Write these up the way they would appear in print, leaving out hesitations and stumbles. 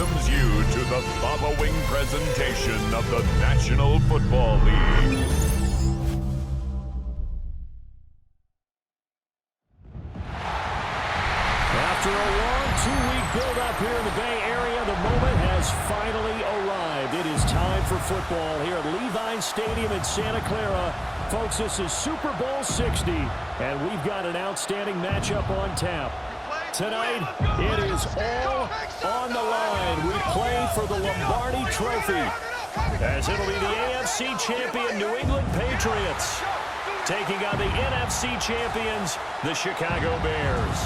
welcomes you to the following presentation of the National Football League. After a long two-week build-up here in the Bay Area, the moment has finally arrived. It is time for football here at Levine Stadium in Santa Clara. Folks, this is Super Bowl 60, and we've got an outstanding matchup on tap. Tonight, it is all on the line. We play for the Lombardi Trophy, as it'll be the AFC champion New England Patriots taking on the NFC champions, the Chicago Bears.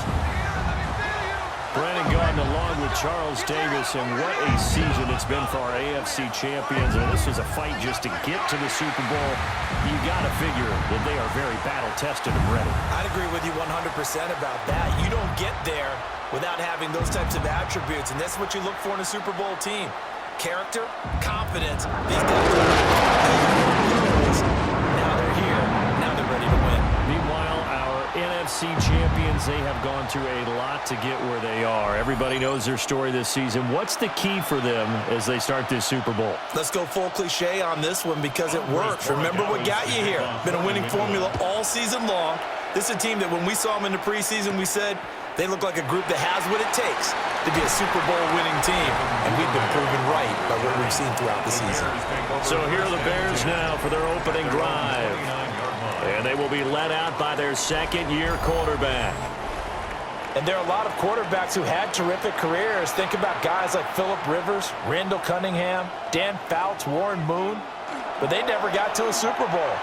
Brandon Gaudin along with Charles Davis, and what a season it's been for our AFC champions. And this is a fight just to get to the Super Bowl. You got to figure that they are very battle-tested and ready. I'd agree with you 100% about that. You don't get there without having those types of attributes, and that's what you look for in a Super Bowl team. Character, confidence. These guys are now they're here. Now they're ready to win. Meanwhile, our NFC champions, they have gone through a lot to get where they are. Everybody knows their story this season. What's the key for them as they start this Super Bowl? Let's go full cliche on this one because it works. Remember what got you here. Been a winning formula all season long. This is a team that when we saw them in the preseason, we said they look like a group that has what it takes to be a Super Bowl winning team. And we've been proven right by what we've seen throughout the season. So here are the Bears now for their opening drive. And they will be led out by their second-year quarterback. And there are a lot of quarterbacks who had terrific careers. Think about guys like Phillip Rivers, Randall Cunningham, Dan Fouts, Warren Moon. But they never got to a Super Bowl.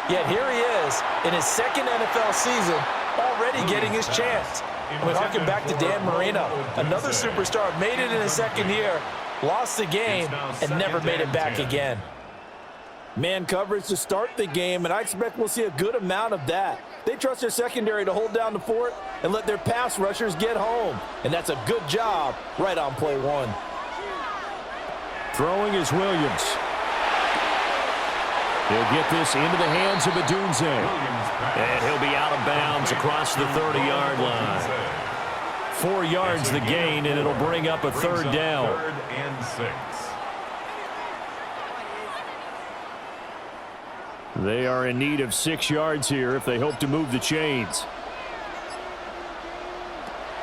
Yet here he is in his second NFL season, already getting his chance. And we harken back to Dan Marino, another superstar, made it in his second year, lost the game, and never made it back again. Man coverage to start the game, and I expect we'll see a good amount of that. They trust their secondary to hold down the fort and let their pass rushers get home. And that's a good job right on play one. Throwing is Williams. He'll get this into the hands of Adunze. And he'll be out of bounds across the 30-yard line. 4 yards the gain, and it'll bring up a third down. 3rd and 6. They are in need of 6 yards here if they hope to move the chains.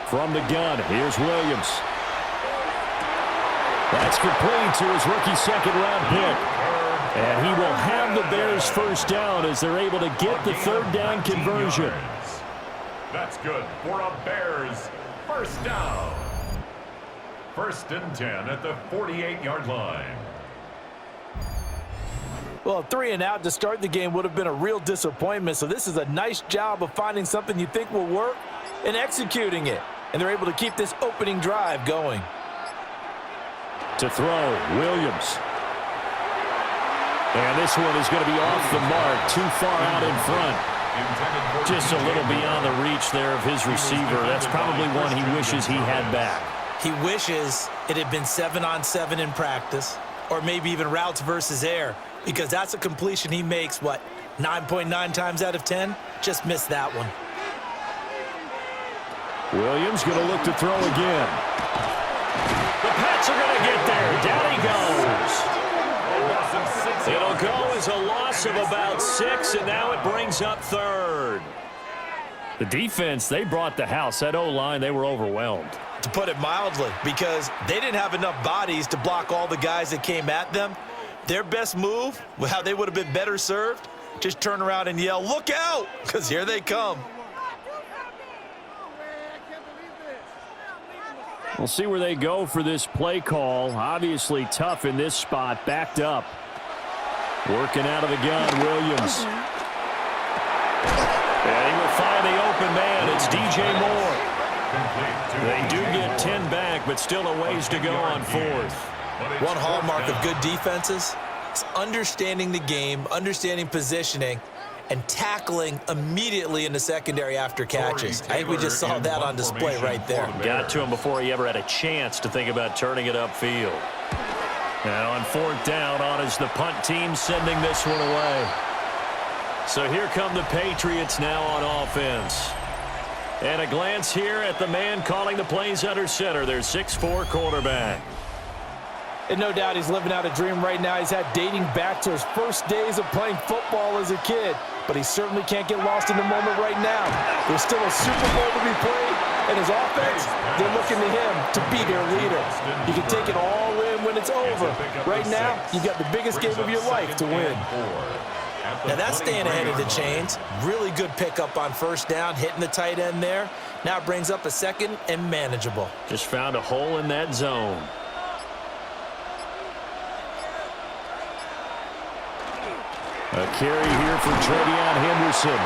From the gun, here's Williams. That's complete to his rookie second-round pick. And he will have the Bears first down as they're able to get the third down conversion. That's good for a Bears first down. 1st and 10 at the 48-yard line. Well, 3 and out to start the game would have been a real disappointment. So this is a nice job of finding something you think will work and executing it. And they're able to keep this opening drive going. To throw, Williams. And this one is going to be off the mark, too far out in front. Just a little beyond the reach there of his receiver. That's probably one he wishes he had back. He wishes it had been 7-on-7 in practice, or maybe even routes versus air, because that's a completion he makes, 9.9 times out of 10? Just missed that one. Williams going to look to throw again. The Pats are going to get there. Down he goes. It'll go as a loss of about 6, and now it brings up 3rd. The defense, they brought the house. That O-line, they were overwhelmed. To put it mildly, because they didn't have enough bodies to block all the guys that came at them. Their best move, how they would have been better served, just turn around and yell, "Look out!" because here they come. We'll see where they go for this play call. Obviously tough in this spot, backed up. Working out of the gun, Williams. And he will find the open man. It's DJ Moore. They do get 10 back, but still a ways to go on 4th. One hallmark of good defenses is understanding the game, understanding positioning, and tackling immediately in the secondary after catches. I think we just saw that on display right there. Got to him before he ever had a chance to think about turning it upfield. And on 4th down, on is the punt team sending this one away. So here come the Patriots now on offense. And a glance here at the man calling the plays under center, their 6'4" quarterback. And no doubt he's living out a dream right now. He's had dating back to his first days of playing football as a kid. But he certainly can't get lost in the moment right now. There's still a Super Bowl to be played, and his offense, they're looking to him to be their leader. You can take it all in when it's over. Right now, you've got the biggest game of your life to win. Now that's staying ahead of the chains. Really good pickup on first down, hitting the tight end there. Now it brings up a second and manageable. Just found a hole in that zone. A carry here for Travion Henderson.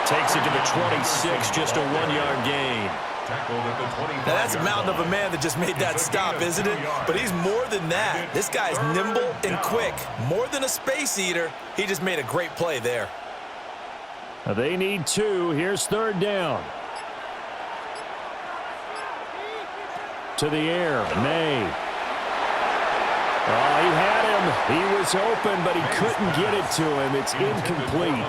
Takes it to the 26, just a 1-yard gain. Now that's a mountain of a man that just made that stop, isn't it? But he's more than that. This guy's nimble and quick. More than a space eater. He just made a great play there. They need 2. Here's third down. To the air, May. Oh, he had him. He was open, but he couldn't get it to him. It's incomplete.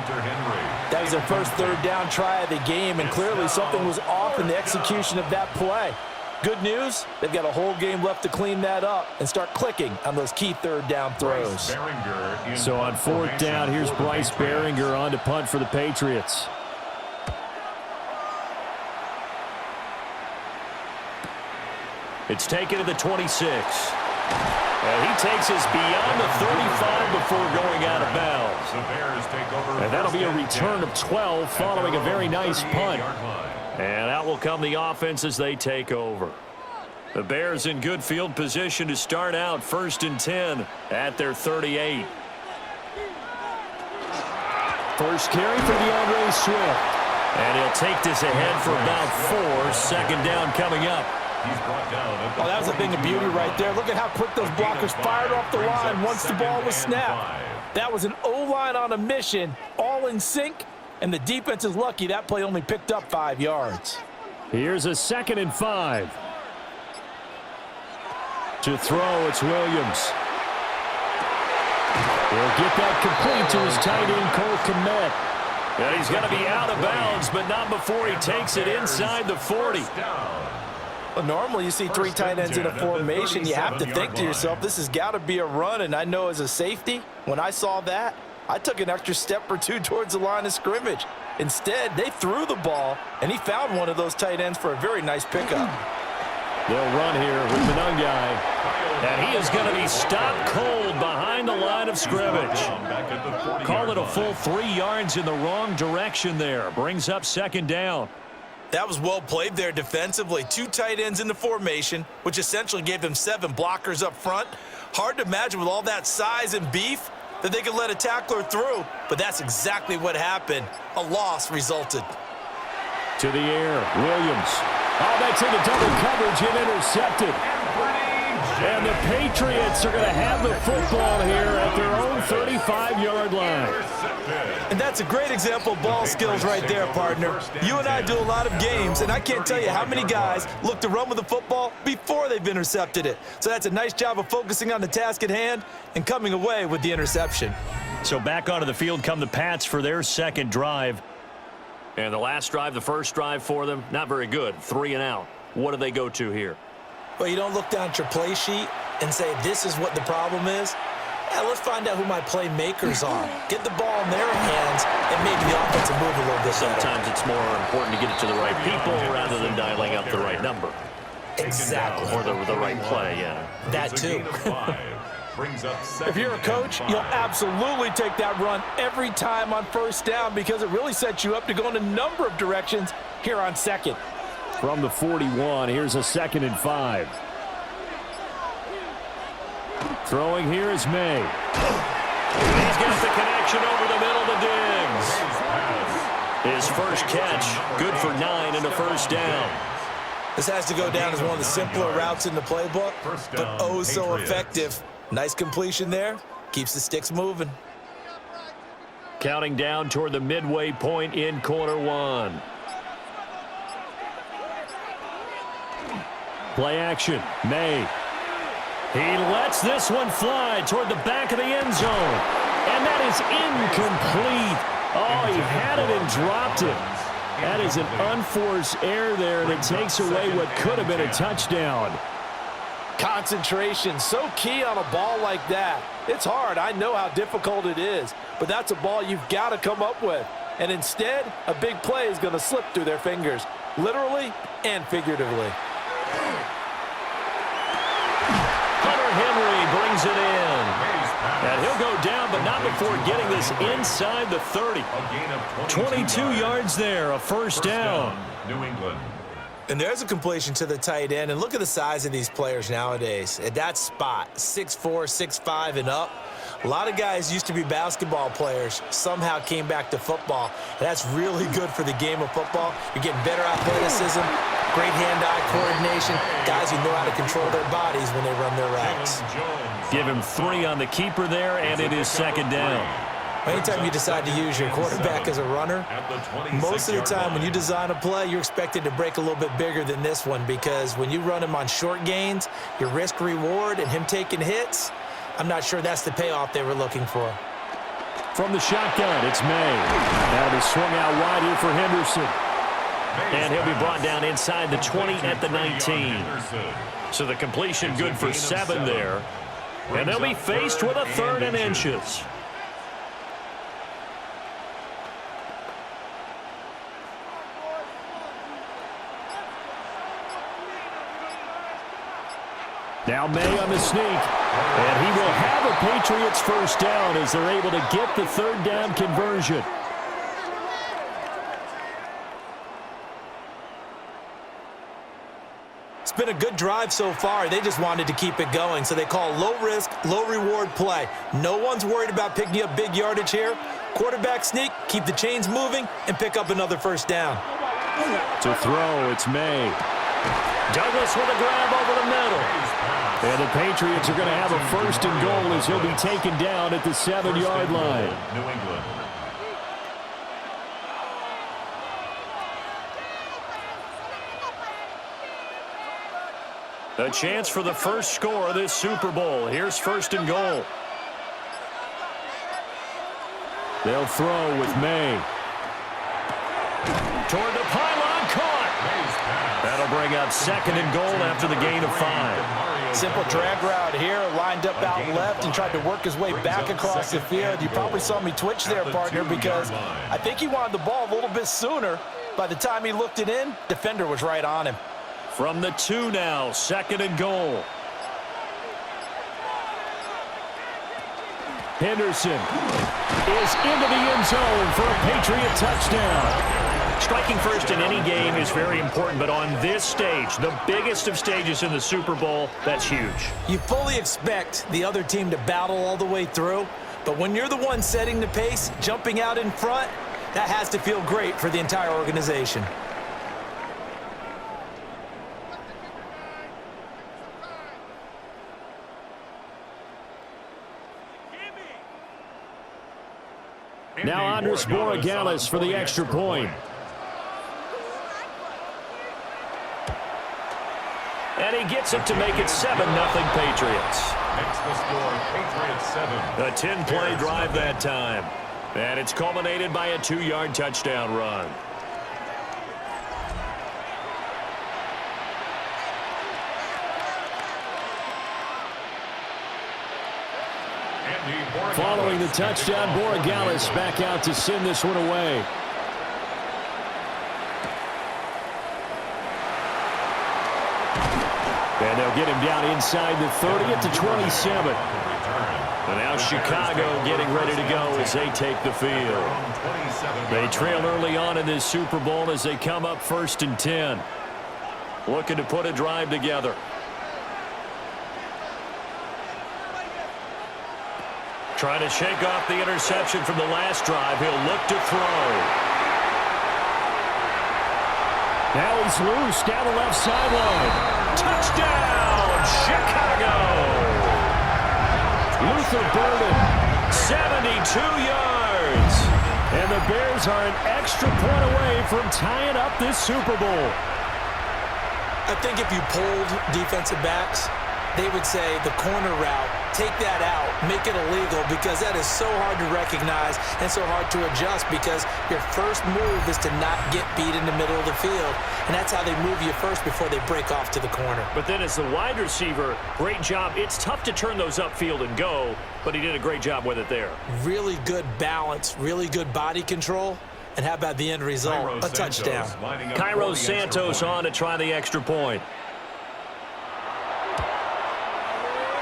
That was their first third down try of the game, and clearly something was off in the execution of that play. Good news, they've got a whole game left to clean that up and start clicking on those key third down throws. So on fourth down, here's Bryce Baringer on to punt for the Patriots. It's taken to the 26. And he takes us beyond the 35 before going out of bounds. And that'll be a return of 12 following a very nice punt. And out will come the offense as they take over. The Bears in good field position to start out 1st and 10 at their 38. First carry for DeAndre Swift. And he'll take this ahead for about 4. Second down coming up. Oh, that was a thing of beauty right there. Look at how quick those blockers fired off the line once the ball was snapped. That was an O-line on a mission, all in sync, and the defense is lucky that play only picked up 5 yards. Here's a 2nd and 5. To throw, it's Williams. He'll get that complete to his tight end, Cole Kmet. And he's going to be out of bounds, but not before he takes it inside the 40. Well, normally you see 3 tight ends in a formation. You have to think to yourself, this has got to be a run. And I know as a safety, when I saw that, I took an extra step or 2 towards the line of scrimmage. Instead, they threw the ball, and he found one of those tight ends for a very nice pickup. They'll run here with Manungai. And he is going to be stopped cold behind the line of scrimmage. Call it a full 3 yards in the wrong direction there. Brings up 2nd down. That was well played there defensively. 2 tight ends in the formation, which essentially gave them 7 blockers up front. Hard to imagine with all that size and beef that they could let a tackler through, but that's exactly what happened. A loss resulted. To the air, Williams. Oh, that's into double coverage and intercepted. And the Patriots are going to have the football here at their own 35-yard line. And that's a great example of ball skills right there, partner. You and I do a lot of games, and I can't tell you how many guys look to run with the football before they've intercepted it. So that's a nice job of focusing on the task at hand and coming away with the interception. So back onto the field come the Pats for their 2nd drive. And the last drive, the first drive for them, not very good. 3 and out. What do they go to here? Well, you don't look down at your play sheet and say, this is what the problem is. Yeah, let's find out who my playmakers are. Get the ball in their hands and make the offensive move a little bit better. Sometimes it's more important to get it to the right people rather than dialing up the right number. Exactly. Or the right play, yeah. That too. If you're a coach, you'll absolutely take that run every time on first down because it really sets you up to go in a number of directions here on 2nd. From the 41, here's a 2nd and 5. Throwing here is May. He's got the connection over the middle to Diggs. His first catch, good for 9 and a first down. This has to go down as one of the simpler routes in the playbook, but oh so effective. Nice completion there. Keeps the sticks moving. Counting down toward the midway point in quarter 1. Play action. May. He lets this one fly toward the back of the end zone. And that is incomplete. Oh, he had it and dropped it. That is an unforced error there, and it takes away what could have been a touchdown. Concentration, so key on a ball like that. It's hard. I know how difficult it is, but that's a ball you've got to come up with. And instead, a big play is going to slip through their fingers, literally and figuratively. Hunter Henry brings it in. And he'll go down, but not before getting this inside the 30. 22 yards there, a first down. New England. And there's a completion to the tight end. And look at the size of these players nowadays. At that spot, 6'4", 6'5", and up. A lot of guys used to be basketball players, somehow came back to football. And that's really good for the game of football. You're getting better athleticism, great hand-eye coordination, guys who know how to control their bodies when they run their routes. Give him 3 on the keeper there, and it is second down. Anytime you decide to use your quarterback as a runner, most of the time when you design a play, you're expected to break a little bit bigger than this one, because when you run him on short gains, your risk-reward and him taking hits, I'm not sure that's the payoff they were looking for. From the shotgun, it's May. That'll be swung out wide here for Henderson. And he'll be brought down inside the 20 at the 19. So the completion good for 7 there. And they'll be faced with a 3rd and inches. Now May on the sneak. And he will have a Patriots first down as they're able to get the 3rd down conversion. It's been a good drive so far. They just wanted to keep it going, so they call low-risk, low-reward play. No one's worried about picking up big yardage here. Quarterback sneak, keep the chains moving, and pick up another first down. To throw, it's May. Douglas with a grab over the middle. And the Patriots are going to have a 1st and goal as he'll be taken down at the 7-yard line. New England. A chance for the first score of this Super Bowl. Here's 1st and goal. They'll throw with May. Toward the pylon, caught. That'll bring up 2nd and goal after the gain of 5. Simple drag route here, lined up out left and tried to work his way back across the field. You probably saw me twitch there, partner, because I think he wanted the ball a little bit sooner. By the time he looked it in, defender was right on him. From the 2 now, 2nd and goal. Henderson is into the end zone for a Patriot touchdown. Striking first in any game is very important, but on this stage, the biggest of stages in the Super Bowl, that's huge. You fully expect the other team to battle all the way through, but when you're the one setting the pace, jumping out in front, that has to feel great for the entire organization. Now Andres Borregales for the extra point. And he gets it to make it 7-0 Patriots. Makes the score Patriots 7. A 10-play drive that time. And it's culminated by a 2-yard touchdown run. Following the touchdown, Borregales back out to send this one away. And they'll get him down inside the 30 at the 27. And now Chicago getting ready to go as they take the field. They trail early on in this Super Bowl as they come up 1st and 10. Looking to put a drive together. Trying to shake off the interception from the last drive. He'll look to throw. Now he's loose down the left sideline. Touchdown, Chicago! Luther Burden, 72 yards. And the Bears are an extra point away from tying up this Super Bowl. I think if you polled defensive backs, they would say the corner route, take that out, make it illegal, because that is so hard to recognize and so hard to adjust, because your first move is to not get beat in the middle of the field, and that's how they move you first before they break off to the corner. But then as the wide receiver, great job. It's tough to turn those upfield and go, but he did a great job with it there. Really good balance, really good body control, and how about the end result? A touchdown. Cairo Santos on to try the extra point.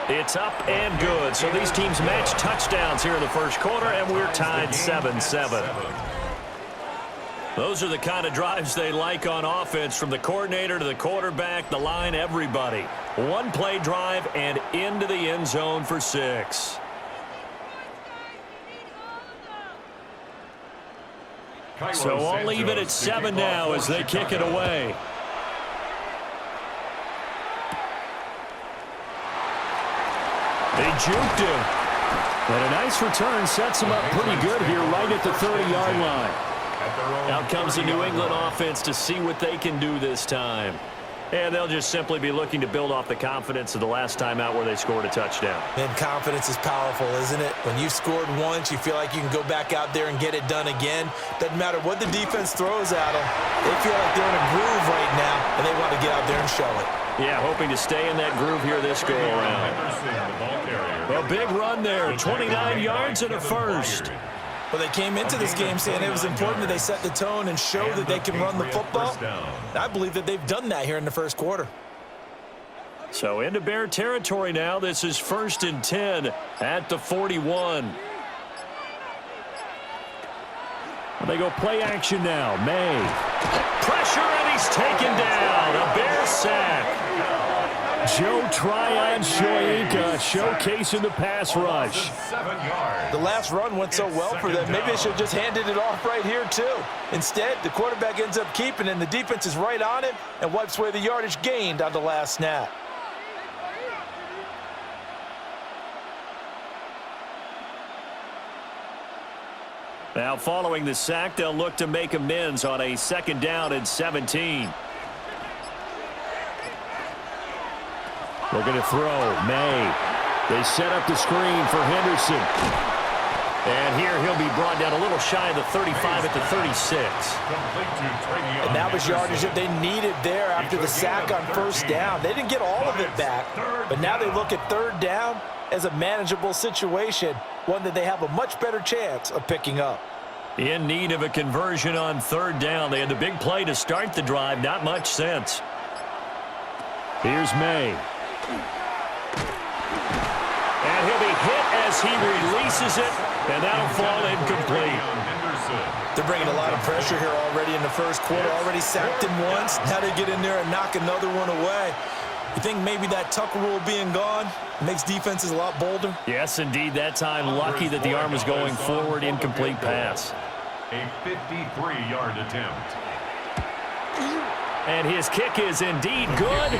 It's up and good. So these teams match touchdowns here in the first quarter, and we're tied 7-7. Those are the kind of drives they like on offense, from the coordinator to the quarterback, the line, everybody. One-play drive and into the end zone for 6. So I'll leave it at 7 now as they kick it away. They juked him. And a nice return sets him up pretty good here right at the 30-yard line. Out comes the New England offense to see what they can do this time. And they'll just simply be looking to build off the confidence of the last time out where they scored a touchdown. And confidence is powerful, isn't it? When you've scored once, you feel like you can go back out there and get it done again. Doesn't matter what the defense throws at them. They feel like they're in a groove right now, and they want to get out there and show it. Yeah, hoping to stay in that groove here this go-around. A big run there, 29 yards and a first. Well, they came into this game saying it was important that they set the tone and show that they can run the football. I believe that they've done that here in the first quarter. So into Bear territory now. This is 1st and 10 at the 41. They go play action now. May. Pressure, and he's taken down. A Bear sack. Joe Tryon-Shoyinka showcasing the pass rush. The last run went so well for them. Maybe they should have just handed it off right here, too. Instead, the quarterback ends up keeping it, and the defense is right on him and wipes away the yardage gained on the last snap. Now, following the sack, they'll look to make amends on a 2nd down and 17. Looking to throw. May. They set up the screen for Henderson. And here he'll be brought down a little shy of the 35 at the 36. And that was yardage that they needed there after the sack on 1st down. They didn't get all of it back, but now they look at 3rd down as a manageable situation, one that they have a much better chance of picking up. In need of a conversion on 3rd down. They had the big play to start the drive. Not much sense. Here's May. And he'll be hit as he releases it, and that'll fall incomplete. They're bringing a lot of pressure here already in the first quarter. Already sacked him once. Now they get in there and knock another one away. You think maybe that Tucker rule being gone makes defenses a lot bolder? Yes, indeed. That time, lucky that the arm was going forward. Incomplete pass. A 53-yard attempt. And his kick is indeed good.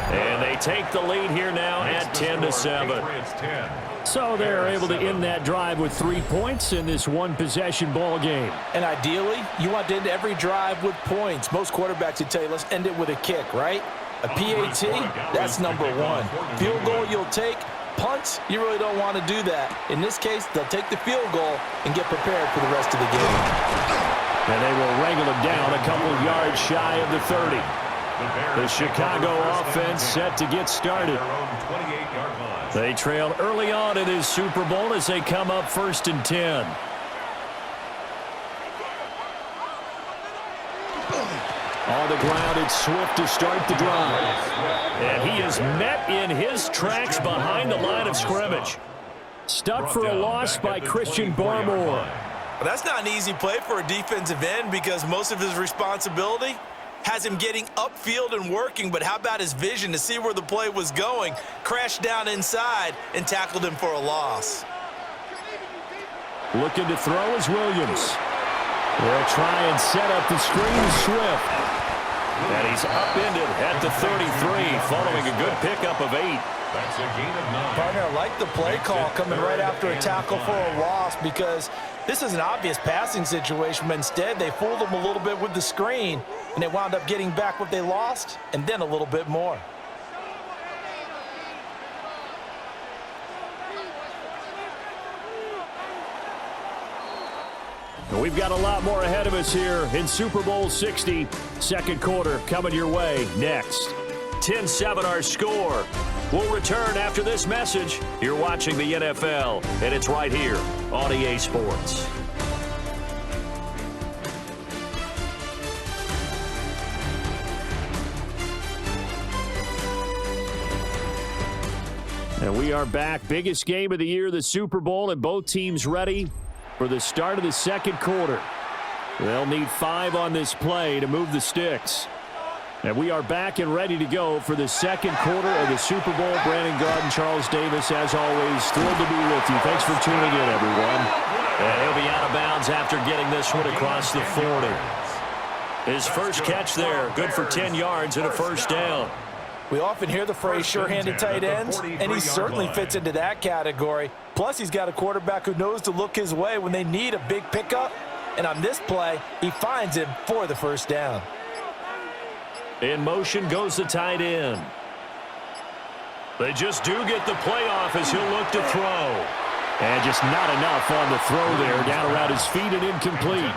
And they take the lead here now at 10-7. So they're able to end that drive with 3 points in this one-possession ball game. And ideally, you want to end every drive with points. Most quarterbacks would tell you, let's end it with a kick, right? A PAT, that's number 1. Field goal you'll take. Punts, you really don't want to do that. In this case, they'll take the field goal and get prepared for the rest of the game. And they will wrangle it down a couple yards shy of the 30. The Chicago offense set to get started. They trail early on in this Super Bowl as they come up 1st and 10. On the ground, it's Swift to start the drive. And he is met in his tracks behind the line of scrimmage. Stuck for a loss by Christian Barmore. Well, that's not an easy play for a defensive end because most of his responsibility has him getting upfield and working, but how about his vision to see where the play was going? Crashed down inside and tackled him for a loss. Looking to throw is Williams. They'll try and set up the screen to Swift. And he's upended at the 33 following a good pickup of 8. That's a gain of 9. Partner, I like the play call coming right after a tackle for a loss because this is an obvious passing situation, but instead they fooled him a little bit with the screen, and they wound up getting back what they lost and then a little bit more. We've got a lot more ahead of us here in Super Bowl 60. Second quarter coming your way next. 10-7 our score. We'll return after this message. You're watching the NFL, and it's right here on EA Sports. And we are back. Biggest game of the year, the Super Bowl, and both teams ready for the start of the second quarter. They'll need 5 on this play to move the sticks. And we are back and ready to go for the second quarter of the Super Bowl. Brandon Garden, Charles Davis, as always, thrilled to be with you. Thanks for tuning in, everyone. And he'll be out of bounds after getting this one across the 40. His first catch there, good for 10 yards and a first down. We often hear the phrase sure-handed tight ends, and he certainly fits into that category. Plus, he's got a quarterback who knows to look his way when they need a big pickup. And on this play, he finds him for the first down. In motion goes the tight end. They just do get the playoff as he'll look to throw. And just not enough on the throw there. Down around his feet and incomplete.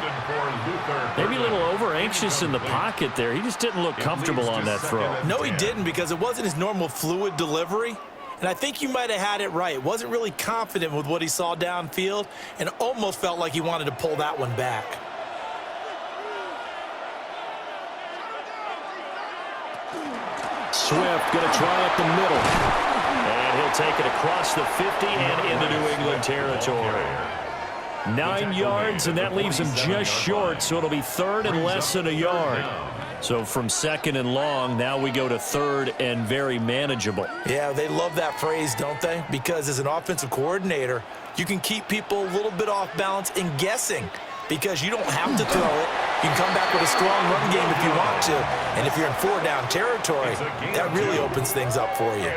Maybe a little over-anxious in the pocket there. He just didn't look comfortable on that throw. No, he didn't, because it wasn't his normal fluid delivery. And I think you might have had it right. Wasn't really confident with what he saw downfield and almost felt like he wanted to pull that one back. Swift going to try up the middle. And he'll take it across the 50 and into New England territory. 9 yards, and that leaves him just short, so it'll be third and less than a yard. So from second and long, now we go to third and very manageable. Yeah, they love that phrase, don't they? Because as an offensive coordinator, you can keep people a little bit off balance and guessing because you don't have to throw it. You can come back with a strong run game if you want to. And if you're in 4-down territory, that really opens things up for you.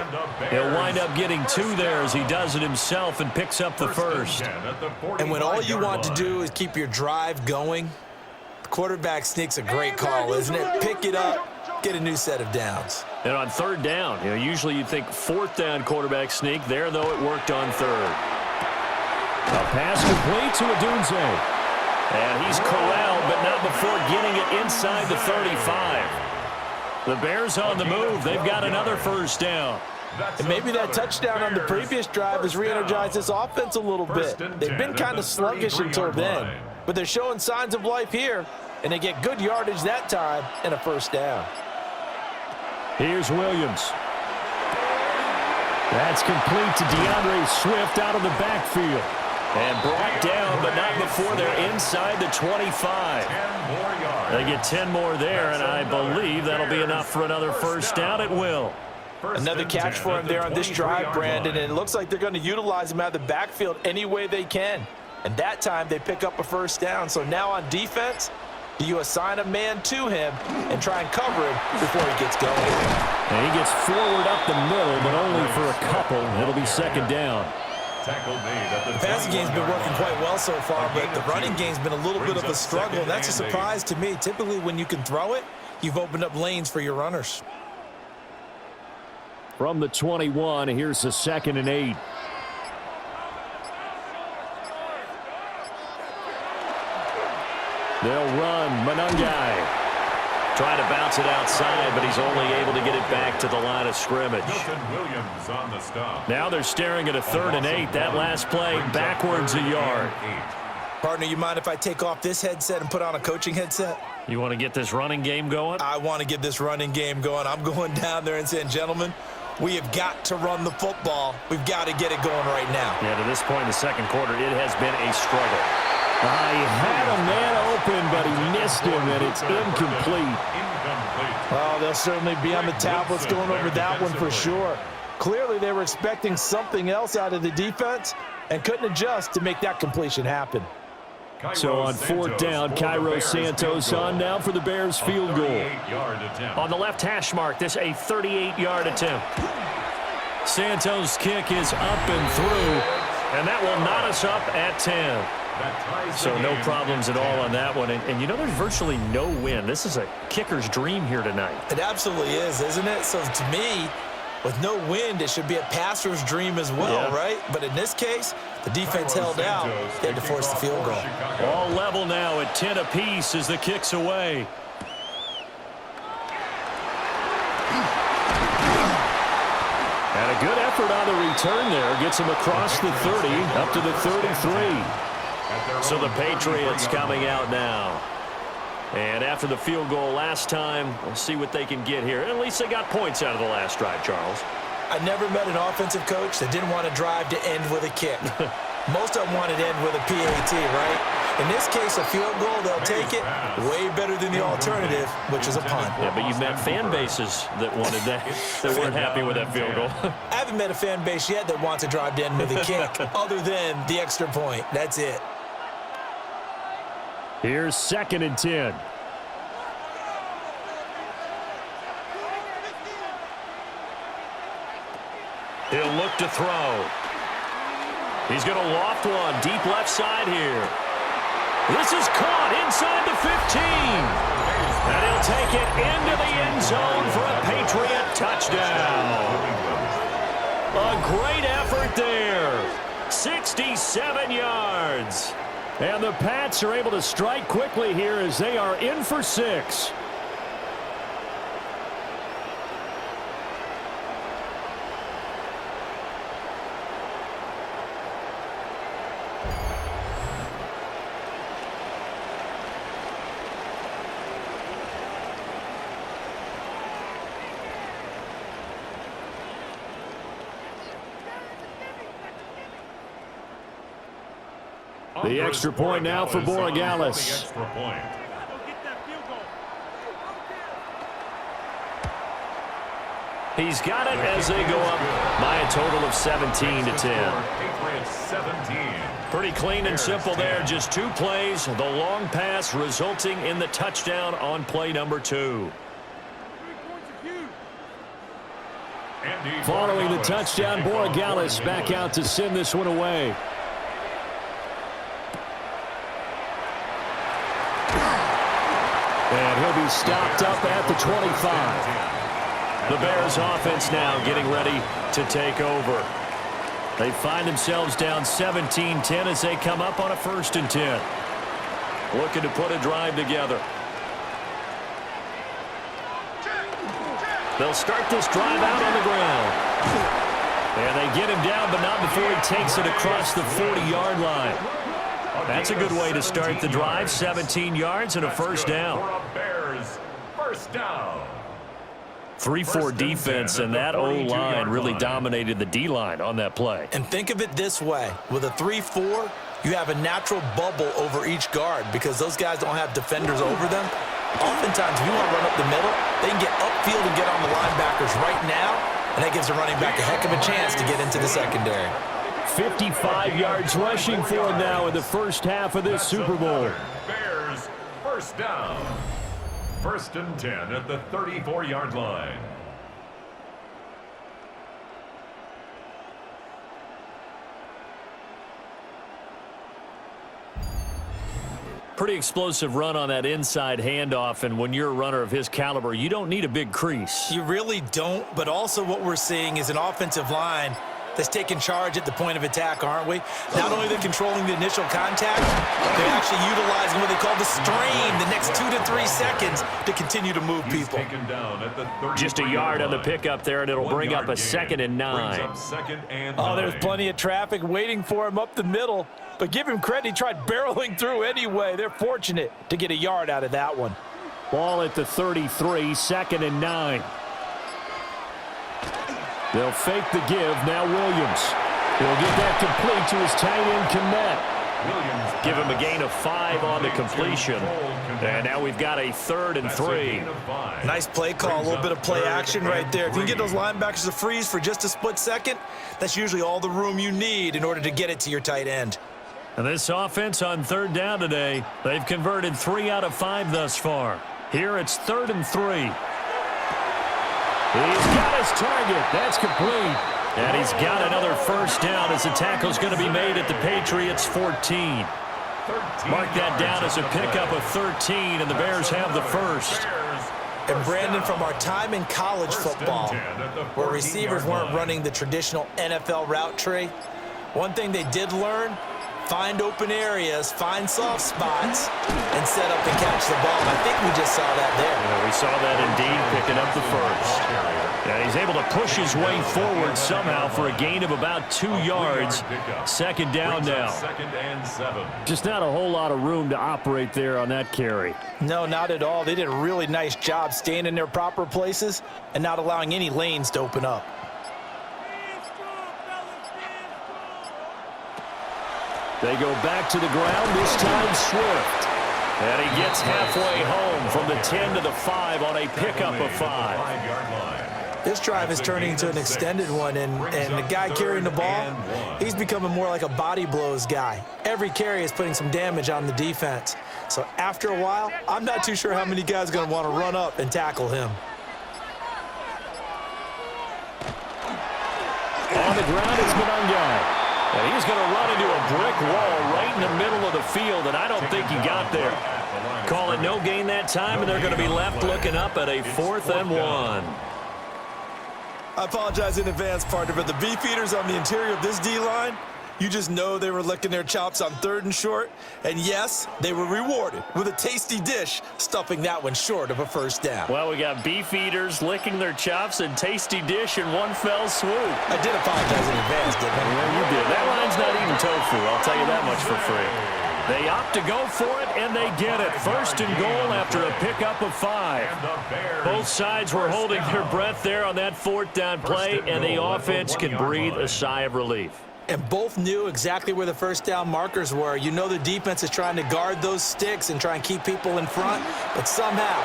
He'll wind up getting 2 there as he does it himself and picks up the first. And when all you want to do is keep your drive going, the quarterback sneak's a great call, isn't it? Pick it up, get a new set of downs. And on third down, usually you'd think 4th down quarterback sneak. There, though, it worked on third. A pass complete to Odunze. And he's corralled, but not before getting it inside the 35. The Bears on the move. They've got another first down. And maybe that touchdown on the previous drive has re-energized this offense a little bit. They've been kind of sluggish until then, but they're showing signs of life here, and they get good yardage that time and a first down. Here's Williams. That's complete to DeAndre Swift out of the backfield. And brought down, but not before they're inside the 25. They get 10 more there, and I believe that'll be enough for another first down. It will. Another catch for him there on this drive, Brandon, and it looks like they're going to utilize him out of the backfield any way they can. And that time they pick up a first down. So now on defense, do you assign a man to him and try and cover him before he gets going? And he gets forward up the middle, but only for a couple. It'll be second down. The passing game's been working quite well so far, but the running game's been a little bit of a struggle. That's a surprise to me. Typically, when you can throw it, you've opened up lanes for your runners. From the 21, here's the 2nd and 8. They'll run. Manungai. Trying to bounce it outside, but he's only able to get it back to the line of scrimmage. Now they're staring at a 3rd and 8. That last play backwards a yard. Partner, you mind if I take off this headset and put on a coaching headset? You want to get this running game going? I want to get this running game going. I'm going down there and saying, gentlemen, we have got to run the football. We've got to get it going right now. Yeah, to this point in the second quarter, it has been a struggle. He had a man open, but he missed him, and it's incomplete. Oh, they'll certainly be on the tablets going over that one for sure. Clearly, they were expecting something else out of the defense and couldn't adjust to make that completion happen. So on 4th down, Cairo Santos on now for the Bears field goal. On the left hash mark, this a 38-yard attempt. Santos' kick is up and through, and that will knot us up at 10. So no problems at all on that one. And you know, there's virtually no win. This is a kicker's dream here tonight. It absolutely is, isn't it? So to me, With no wind, it should be a passer's dream as well, right? But in this case, the defense held out. They had to force the field goal. All level now at 10 apiece as the kick's away. And a good effort on the return there. Gets him across the 30, up to the 33. So the Patriots coming out now. And after the field goal last time, we'll see what they can get here. At least they got points out of the last drive, Charles. I never met an offensive coach that didn't want to drive to end with a kick. Most of them wanted to end with a PAT, right? In this case, a field goal, they'll take it. Way better than the alternative, which is a punt. Yeah, but you've met fan bases that wanted that, that weren't happy with that field goal. I haven't met a fan base yet that wants to drive to end with a kick, other than the extra point. That's it. Here's 2nd and 10. He'll look to throw. He's going to loft one deep left side here. This is caught inside the 15. And he'll take it into the end zone for a Patriot touchdown. A great effort there. 67 yards. And the Pats are able to strike quickly here as they are in for 6. The extra point now for Borregales. He's got it as they go up by a total of 17 to 10. Pretty clean and simple there. Just 2 plays. The long pass resulting in the touchdown on play number 2. Following the touchdown, Borregales back out to send this one away. And he'll be stopped up at the 25. The Bears offense now getting ready to take over. They find themselves down 17-10 as they come up on a 1st and 10. Looking to put a drive together. They'll start this drive out on the ground. And they get him down, but not before he takes it across the 40-yard line. That's a good way to start the drive. 17 yards and a 1st down. 3-4 defense, and that O-line really dominated the D-line on that play. And think of it this way. With a 3-4, you have a natural bubble over each guard because those guys don't have defenders over them. Oftentimes, if you want to run up the middle, they can get upfield and get on the linebackers right now, and that gives the running back a heck of a chance to get into the secondary. 55 yards rushing for him now in the first half of this Super Bowl. Bears, 1st down. 1st and 10 at the 34-yard line. Pretty explosive run on that inside handoff, and when you're a runner of his caliber, you don't need a big crease. You really don't, but also what we're seeing is an offensive line that's taking charge at the point of attack, aren't we? Not only are they controlling the initial contact, they're actually utilizing what they call the strain the next 2 to 3 seconds to continue to move people. Just a yard on the pickup there, and it'll bring up a 2nd and 9. Oh, there's plenty of traffic waiting for him up the middle, but give him credit, he tried barreling through anyway. They're fortunate to get a yard out of that one. Ball at the 33, 2nd and 9. They'll fake the give. Now Williams. He'll get that complete to his tight end, Kmet. Give him a gain of 5 on the completion. And now we've got a 3rd and 3. Nice play call, a little bit of play action right there. If you can get those linebackers to freeze for just a split second, that's usually all the room you need in order to get it to your tight end. And this offense on 3rd down today, they've converted 3 out of 5 thus far. Here it's 3rd and 3. He's got his target. That's complete. And he's got another 1st down as the tackle's going to be made at the Patriots' 14. Mark that down as a pickup of 13, and the Bears have the 1st. And Brandon, from our time in college football, where receivers weren't running the traditional NFL route tree, one thing they did learn, find open areas, find soft spots, and set up and catch the ball. I think we just saw that there. Yeah, we saw that indeed, picking up the first. And he's able to push his way forward somehow for a gain of about 2 yards. Second down now. Second and 7. Just not a whole lot of room to operate there on that carry. No, not at all. They did a really nice job staying in their proper places and not allowing any lanes to open up. They go back to the ground, this time Swift. And he gets halfway home from the 10 to the 5 on a pickup of 5. This drive is turning into an extended one, and the guy carrying the ball, he's becoming more like a body blows guy. Every carry is putting some damage on the defense. So after a while, I'm not too sure how many guys are going to want to run up and tackle him. On the ground, it's Monangai. And he's going to run into a brick wall right in the middle of the field, and I don't think he got there. Call it no gain that time, and they're going to be left looking up at a 4th and 1. I apologize in advance, partner, but the beefeaters on the interior of this D-line, you just know they were licking their chops on 3rd and short. And yes, they were rewarded with a tasty dish, stuffing that one short of a first down. Well, we got beefeaters licking their chops and tasty dish in one fell swoop. I did apologize in advance, didn't I? Yeah, you did. That line's not even tofu, I'll tell you that much for free. They opt to go for it, and they get it. 1st and goal after a pickup of 5. Both sides were holding their breath there on that 4th down play, and the offense can breathe a sigh of relief. And both knew exactly where the first down markers were. You know the defense is trying to guard those sticks and try and keep people in front, but somehow.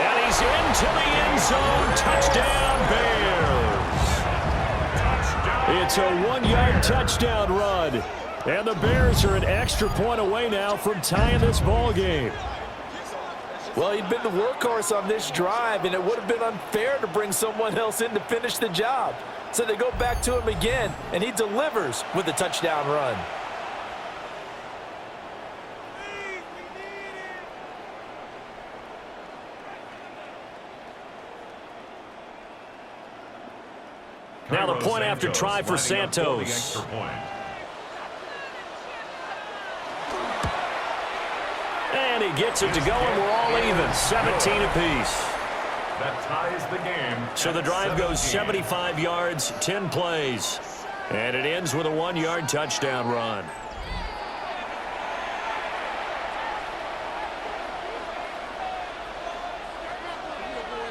And he's into the end zone. Touchdown, Bears. It's a 1-yard touchdown run. And the Bears are an extra point away now from tying this ball game. Well, he'd been the workhorse on this drive, and it would have been unfair to bring someone else in to finish the job. So they go back to him again, and he delivers with a touchdown run. Now the point after try for Santos. And he gets it to go, and we're all even, 17 apiece. That ties the game. So the drive goes 75 yards, 10 plays. And it ends with a 1-yard touchdown run.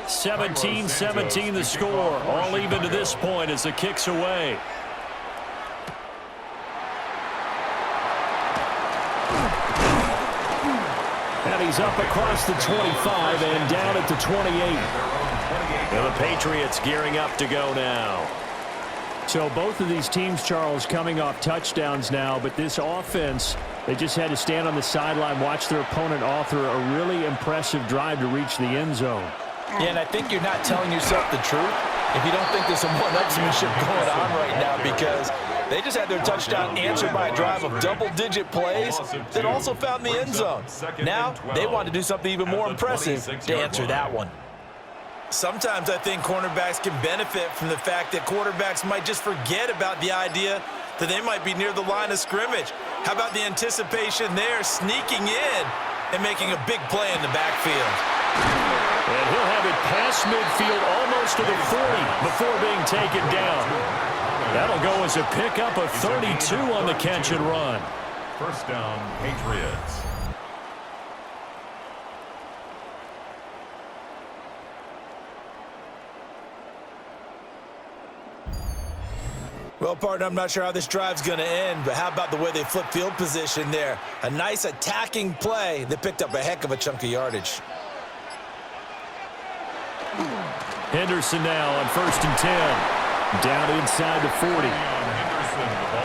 (17-17) the score. All even to this point as the kick's away. And he's up across the 25 and down at the 28. And the Patriots gearing up to go now. So both of these teams, Charles, coming off touchdowns now, but this offense, they just had to stand on the sideline, watch their opponent author a really impressive drive to reach the end zone. Yeah, and I think you're not telling yourself the truth if you don't think there's some one-upsmanship going on right now, because they just had their touchdown answered by a drive of double-digit plays that also found the end zone. Now they want to do something even more impressive to answer that one. Sometimes I think cornerbacks can benefit from the fact that quarterbacks might just forget about the idea that they might be near the line of scrimmage. How about the anticipation there, sneaking in and making a big play in the backfield? And he'll have it past midfield almost to the 40 before being taken down. That'll go as a pickup of 32 on the catch and run. First down, Patriots. Well, partner, I'm not sure how this drive's going to end, but how about the way they flip field position there? A nice attacking play that picked up a heck of a chunk of yardage. Henderson now on 1st and 10. Down inside the 40.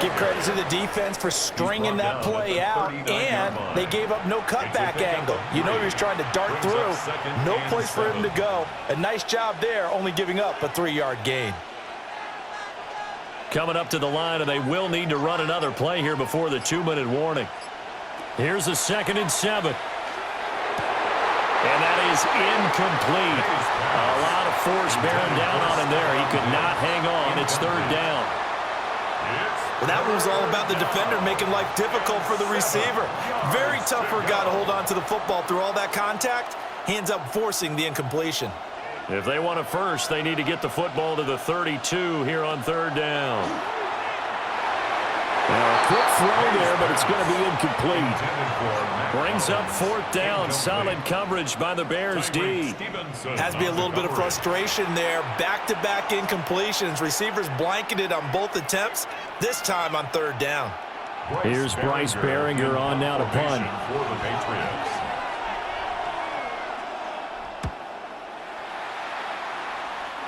Give credit to the defense for stringing that play out, and they gave up no cutback angle. You know he was trying to dart through. No place for him to go. A nice job there, only giving up a 3-yard gain. Coming up to the line, and they will need to run another play here before the 2-minute warning. Here's a 2nd and 7. And that is incomplete. A lot of force bearing down on him there. He could not hang on. It's third down. Well, that was all about the defender making life difficult for the receiver. Very tough for a guy to hold on to the football through all that contact. He ends up forcing the incompletion. If they want it first, they need to get the football to the 32 here on third down. Now, a quick throw there, but it's going to be incomplete. Brings up fourth down. Solid coverage by the Bears D. Has to be a little bit of frustration there. Back-to-back incompletions. Receivers blanketed on both attempts, this time on third down. Here's Bryce Behringer on now to punt. For the Patriots.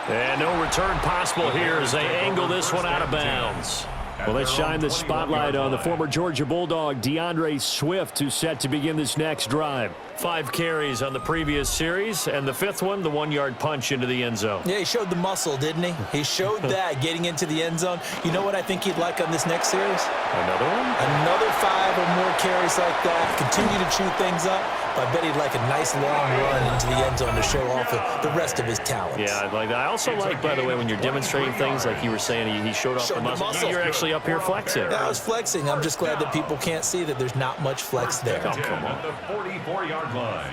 And no return possible here as they angle this one out of bounds. Well, let's shine the spotlight on the former Georgia Bulldog, DeAndre Swift, who's set to begin this next drive. 5 carries on the previous series, and the 5th one, the 1-yard punch into the end zone. Yeah, he showed the muscle, didn't he? He showed that getting into the end zone. You know what I think he'd like on this next series? Another one? Another 5 or more carries like that. Continue to chew things up. But I bet he'd like a nice long run into the end zone to show off the rest of his talents. Yeah, I'd like that. I also like, by the way, when you're demonstrating things like you were saying, he showed off the muscle. You're actually up here flexing. Yeah, I was flexing. I'm just glad that people can't see that there's not much flex there. Oh, come on. The 44-yard line.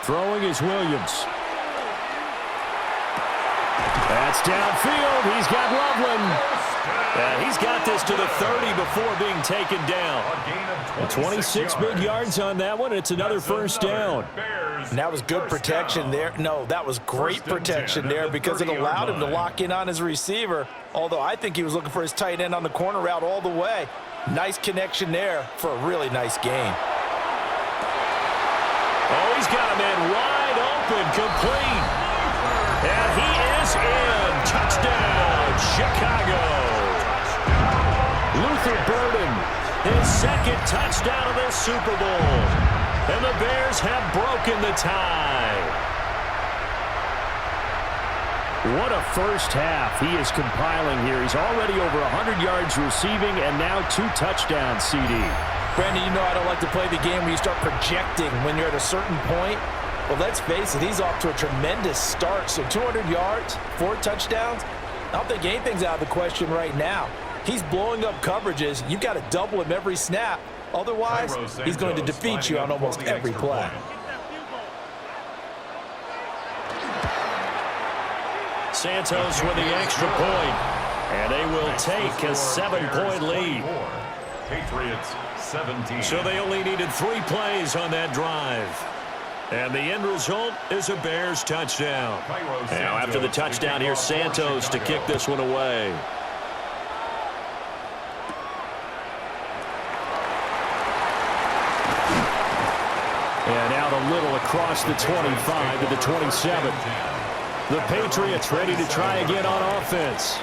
Throwing is Williams. That's downfield. He's got Loveland. And he's got this to the 30 before being taken down. 26 big yards on that one. It's another first down. And that was good protection there. No, that was great protection there because it allowed him to lock in on his receiver. Although I think he was looking for his tight end on the corner route all the way. Nice connection there for a really nice gain. Oh, he's got a man wide open, complete. And he is in. Touchdown, Chicago. Luther Burden, his second touchdown of this Super Bowl. And the Bears have broken the tie. What a first half he is compiling here. He's already over 100 yards receiving and now 2 touchdowns, CD. Brandon, you know I don't like to play the game where you start projecting when you're at a certain point. Well, let's face it, he's off to a tremendous start. So 200 yards, 4 touchdowns. I don't think anything's out of the question right now. He's blowing up coverages. You've got to double him every snap. Otherwise, he's going to defeat you on almost every play. Santos with the extra point. And they will take a 7-point lead. Patriots 17. So they only needed 3 plays on that drive. And the end result is a Bears touchdown. Now after the touchdown, here's Santos to kick this one away. And out a little across the 25 to the 27. The Patriots ready to try again on offense.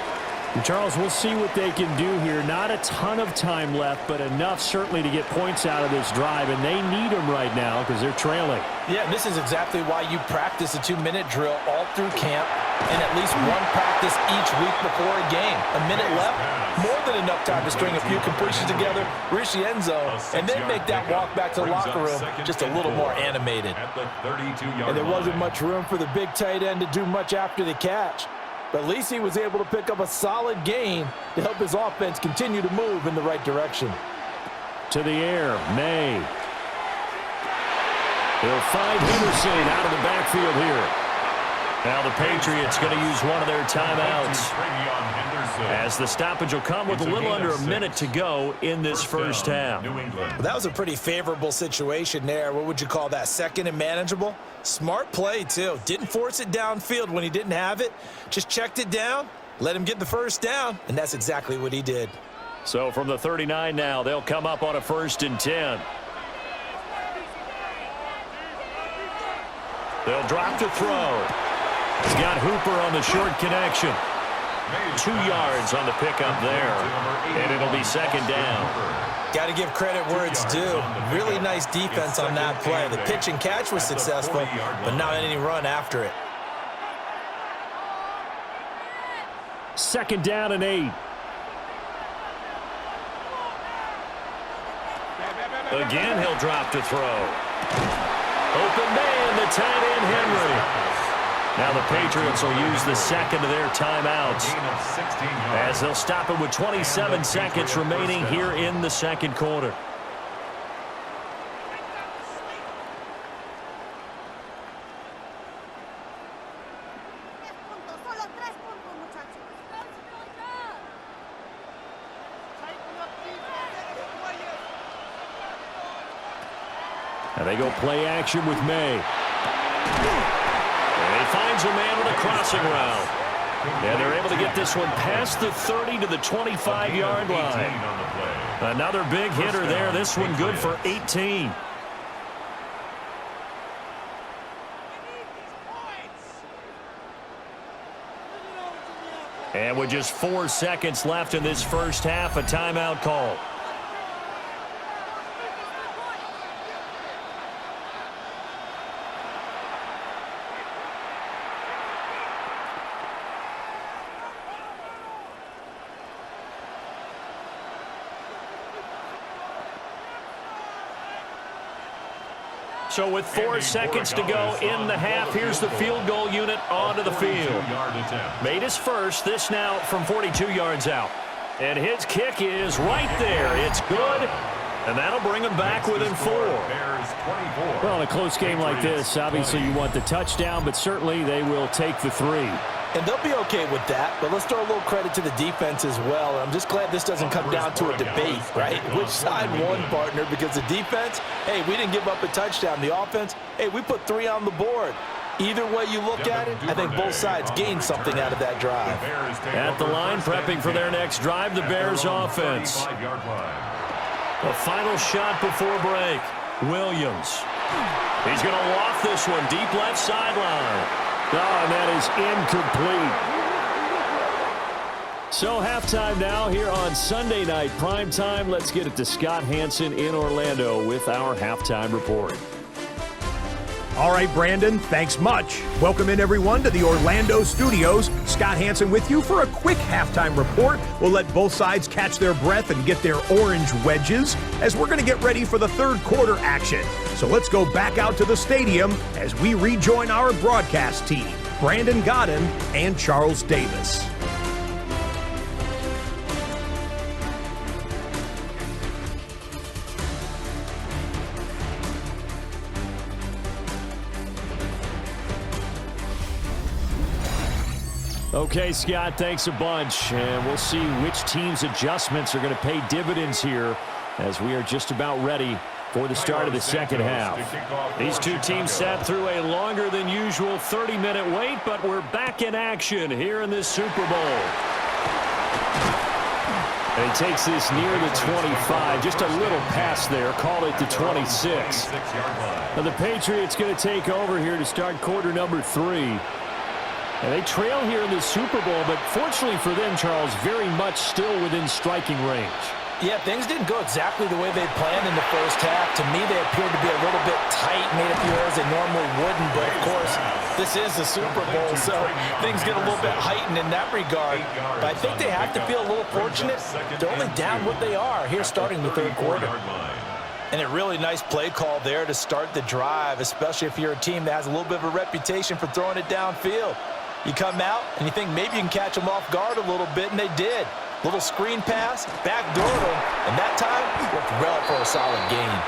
And Charles, we'll see what they can do here. Not a ton of time left, but enough certainly to get points out of this drive, and they need them right now because they're trailing. Yeah, this is exactly why you practice a 2-minute drill all through camp and at least one practice each week before a game. A minute left, more than enough time to string a few completions together, reach the end zone, and then make that walk back to the locker room just a little more animated. And there wasn't much room for the big tight end to do much after the catch. But at least he was able to pick up a solid gain to help his offense continue to move in the right direction. To the air, May. They'll find Henderson out of the backfield here. Now the Patriots going to use one of their timeouts as the stoppage will come with a little under a minute to go in this first half. Well, that was a pretty favorable situation there. What would you call that? Second and manageable? Smart play, too. Didn't force it downfield when he didn't have it. Just checked it down, let him get the first down, and that's exactly what he did. So from the 39 now, they'll come up on a 1st and 10. They'll drop to throw. He's got Hooper on the short connection. 2 yards on the pickup there, and it'll be 2nd down. Got to give credit where it's due. Really nice defense on that play. The pitch and catch was successful, but not any run after it. 2nd down and 8. Again, he'll drop to throw. Open man, the tight end, Henry. Now the Patriots will use the second of their timeouts as they'll stop it with 27 seconds remaining here in the second quarter. And they go play action with May. And he finds a man with a crossing route. And they're able to get this one past the 30 to the 25-yard line. Another big hitter there. This one good for 18. And with just 4 seconds left in this first half, a timeout call. So with 4 seconds to go in the half, here's the field goal unit onto the field. Made his first, this now from 42 yards out. And his kick is right there. It's good, and that'll bring him back within 4. Well, in a close game like this, obviously you want the touchdown, but certainly they will take the 3. And they'll be okay with that, but let's throw a little credit to the defense as well. I'm just glad this doesn't come down to a debate, right? Which side won, partner? Because the defense, hey, we didn't give up a touchdown. The offense, hey, we put 3 on the board. Either way you look at it, I think both sides gained something out of that drive. At the line, prepping for their next drive, the Bears offense. A final shot before break. Williams. He's going to loft this one deep left sideline. Oh, and that is incomplete. So halftime now here on Sunday night prime time. Let's get it to Scott Hansen in Orlando with our halftime report. All right, Brandon, thanks much. Welcome in, everyone, to the Orlando studios. Scott Hansen with you for a quick halftime report. We'll let both sides catch their breath and get their orange wedges as we're going to get ready for the third quarter action. So let's go back out to the stadium as we rejoin our broadcast team, Brandon Godden and Charles Davis. Okay, Scott, thanks a bunch. And we'll see which team's adjustments are going to pay dividends here as we are just about ready for the start of the second half. These two teams sat through a longer than usual 30-minute wait, but we're back in action here in this Super Bowl. And he takes this near the 25, just a little pass there, call it the 26. Now the Patriots going to take over here to start quarter number 3. And they trail here in the Super Bowl, but fortunately for them, Charles, very much still within striking range. Yeah, things didn't go exactly the way they planned in the first half. To me, they appeared to be a little bit tight, made a few errors they normally wouldn't. But, of course, this is the Super Bowl, so things get a little bit heightened in that regard. But I think they have to feel a little fortunate. They're only down what they are here starting the third quarter. And a really nice play call there to start the drive, especially if you're a team that has a little bit of a reputation for throwing it downfield. You come out and you think maybe you can catch them off guard a little bit, and they did. Little screen pass, backdoor them, and that time worked well for a solid gain.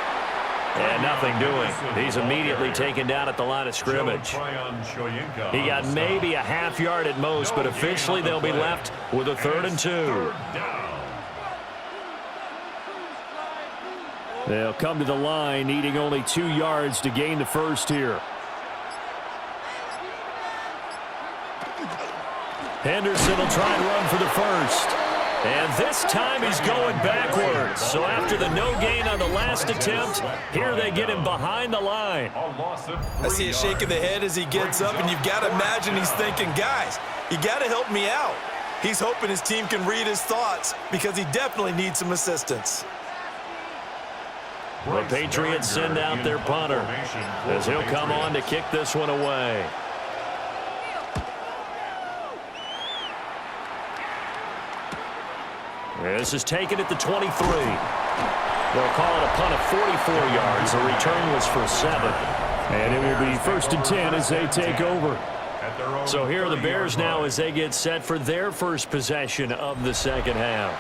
And nothing doing. He's immediately taken down at the line of scrimmage. He got maybe a half yard at most, but officially they'll be left with a 3rd and 2. They'll come to the line needing only 2 yards to gain the first here. Henderson will try and run for the first. And this time he's going backwards. So after the no gain on the last attempt, here they get him behind the line. I see a shake of the head as he gets up, and you've got to imagine he's thinking, guys, you got to help me out. He's hoping his team can read his thoughts because he definitely needs some assistance. The Patriots send out their punter as he'll come on to kick this one away. This is taken at the 23. They'll call it a punt of 44 yards. The return was for 7. And it will be 1st and 10 as they take over. So here are the Bears now as they get set for their first possession of the second half.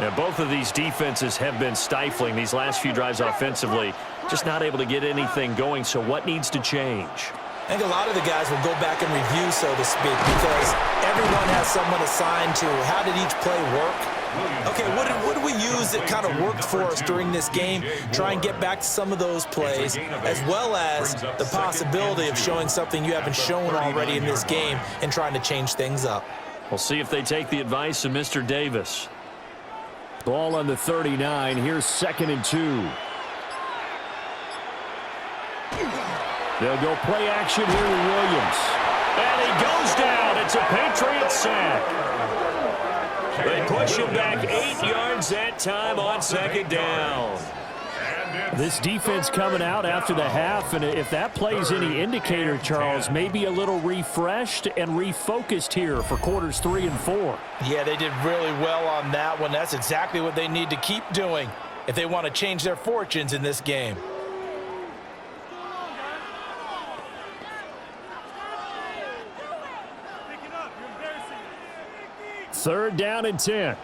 Now, both of these defenses have been stifling these last few drives offensively. Just not able to get anything going. So what needs to change? I think a lot of the guys will go back and review, so to speak, because everyone has someone assigned to how did each play work. Okay, what did we use that kind of worked for us during this game? Try and get back to some of those plays, as well as the possibility of showing something you haven't shown already in this game and trying to change things up. We'll see if they take the advice of Mr. Davis. Ball on the 39. Here's 2nd and 2. They'll go play action here with Williams. And he goes down. It's a Patriots sack. They push him back 8 yards that time on 2nd down. This defense coming out after the half, and if that plays any indicator, Charles, maybe a little refreshed and refocused here for quarters 3 and 4. Yeah, they did really well on that one. That's exactly what they need to keep doing if they want to change their fortunes in this game. Third down and 10.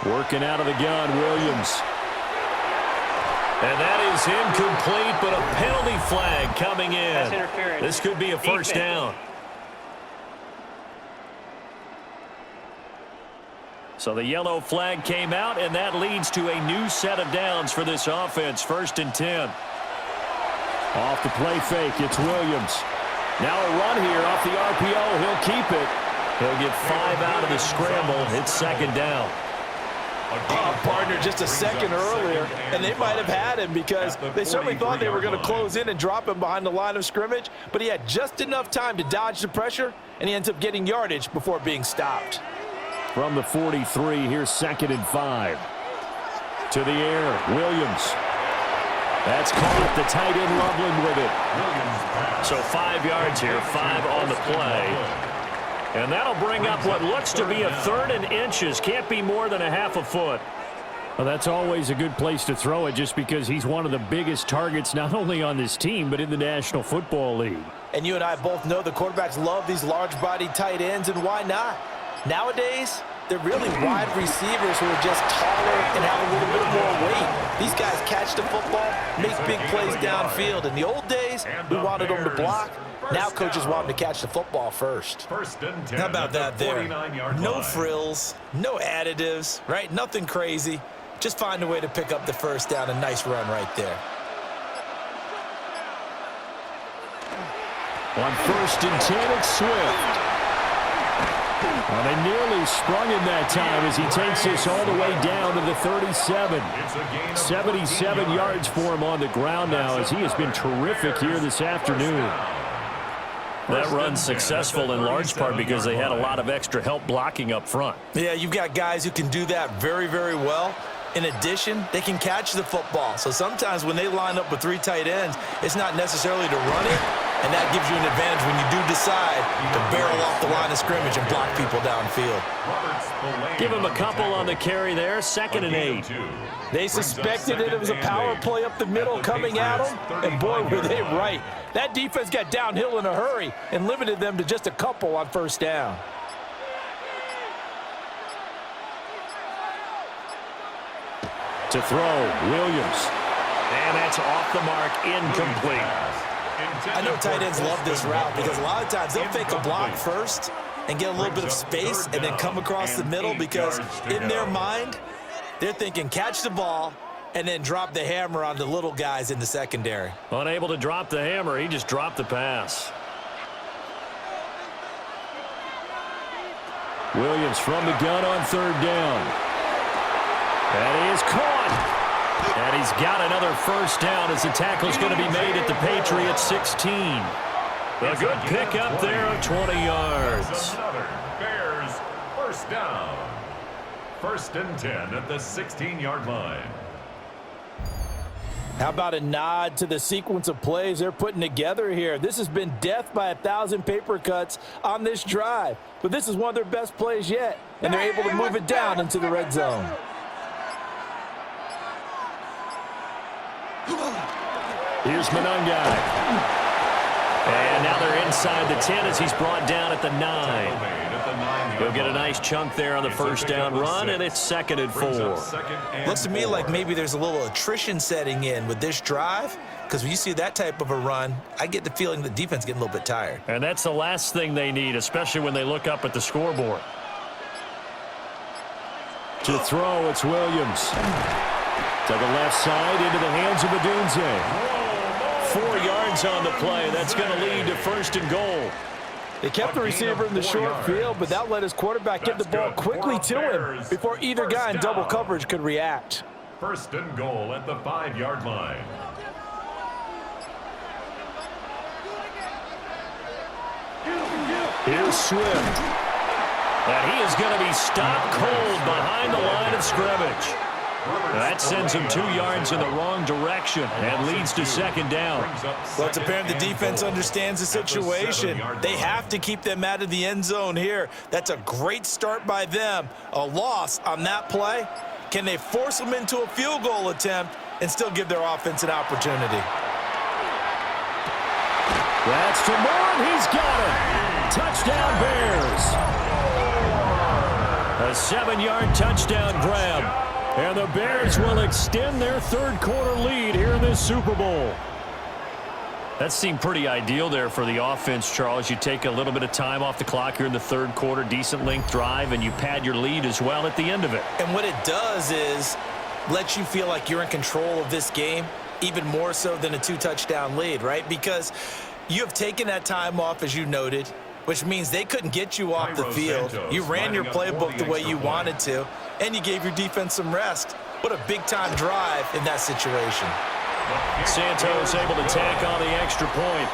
Working out of the gun, Williams. And that is incomplete, but a penalty flag coming in. This could be a first down. So the yellow flag came out, and that leads to a new set of downs for this offense. 1st and 10. Off the play fake, it's Williams. Now a run here off the RPO. He'll keep it. He'll get 5 out of the scramble. It's 2nd down. Partner just a second earlier, and they might have had him because they certainly thought they were going to close in and drop him behind the line of scrimmage, but he had just enough time to dodge the pressure, and he ends up getting yardage before being stopped. From the 43, here's 2nd and 5. To the air, Williams. That's caught. The tight end Loveland with it. So 5 yards here, 5 on the play. And that'll bring up what looks to be a 3rd and inches. Can't be more than a half a foot. Well, that's always a good place to throw it just because he's one of the biggest targets not only on this team but in the National Football League. And you and I both know the quarterbacks love these large-bodied tight ends, and why not? Nowadays, they're really wide receivers who are just taller and have a little bit more weight. These guys catch the football, make big plays downfield. In the old days, we wanted them to block. Now coaches want them to catch the football first. How about that there? No frills, no additives, right? Nothing crazy. Just find a way to pick up the first down. A nice run right there. On 1st and 10, it's Swift. Well, they nearly sprung him that time as he takes this all the way down to the 37. 77 yards for him on the ground now as he has been terrific here this afternoon. That run's successful in large part because they had a lot of extra help blocking up front. Yeah, you've got guys who can do that very, very well. In addition, they can catch the football. So sometimes when they line up with 3 tight ends, it's not necessarily to run it, and that gives you an advantage when you do decide to barrel off the line of scrimmage and block people downfield. Give him a couple on the carry there, 2nd and 8. They suspected it was a power play up the middle coming at them, and boy, were they right. That defense got downhill in a hurry and limited them to just a couple on 1st down. To throw, Williams. And that's off the mark, incomplete. I know tight ends love this route because a lot of times they'll fake a block first and get a little bit of space and then come across the middle because in their mind, they're thinking catch the ball and then drop the hammer on the little guys in the secondary. Unable to drop the hammer, he just dropped the pass. Williams from the gun on 3rd down. That is caught. And he's got another first down as the tackle's going to be made at the Patriots 16. A good pickup there of 20 yards. Bears first down. 1st and 10 at the 16-yard line. How about a nod to the sequence of plays they're putting together here? This has been death by 1,000 paper cuts on this drive. But this is one of their best plays yet, and they're able to move it down into the red zone. Here's Monangai. And now they're inside the 10 as he's brought down at the 9. He'll get a nice chunk there on the first down run, and it's 2nd and 4. Looks to me like maybe there's a little attrition setting in with this drive, because when you see that type of a run, I get the feeling the defense getting a little bit tired. And that's the last thing they need, especially when they look up at the scoreboard. To throw, it's Williams. To the left side, into the hands of Odunze. 4 yards on the play. That's going to lead to 1st and goal. They kept the receiver in the short field, but that let his quarterback get the ball quickly to him before either guy in double coverage could react. 1st and goal at the 5-yard line. Here's Swift. And he is going to be stopped cold behind the line of scrimmage. That sends him 2 yards in the wrong direction and leads to 2nd down. Well, it's apparent the defense understands the situation. They have to keep them out of the end zone here. That's a great start by them. A loss on that play. Can they force them into a field goal attempt and still give their offense an opportunity? That's to Moore, and he's got it. Touchdown Bears. A 7-yard touchdown grab. And the Bears will extend their 3rd quarter lead here in this Super Bowl. That seemed pretty ideal there for the offense, Charles. You take a little bit of time off the clock here in the 3rd quarter, decent length drive, and you pad your lead as well at the end of it. And what it does is let you feel like you're in control of this game, even more so than a 2-touchdown lead, right? Because you have taken that time off, as you noted, which means they couldn't get you off the field. You ran your playbook the way you wanted to, and you gave your defense some rest. What a big-time drive in that situation. Santos able to tack on the extra point,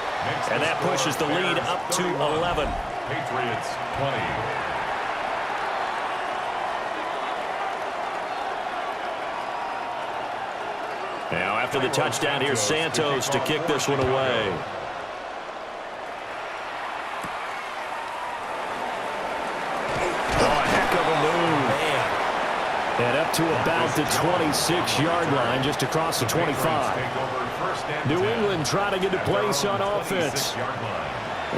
and that pushes the lead up to 11. Patriots 20. Now after the touchdown, here's Santos to kick this one away. And up to about the 26-yard line, just across the 25. New England trying to get a place on offense.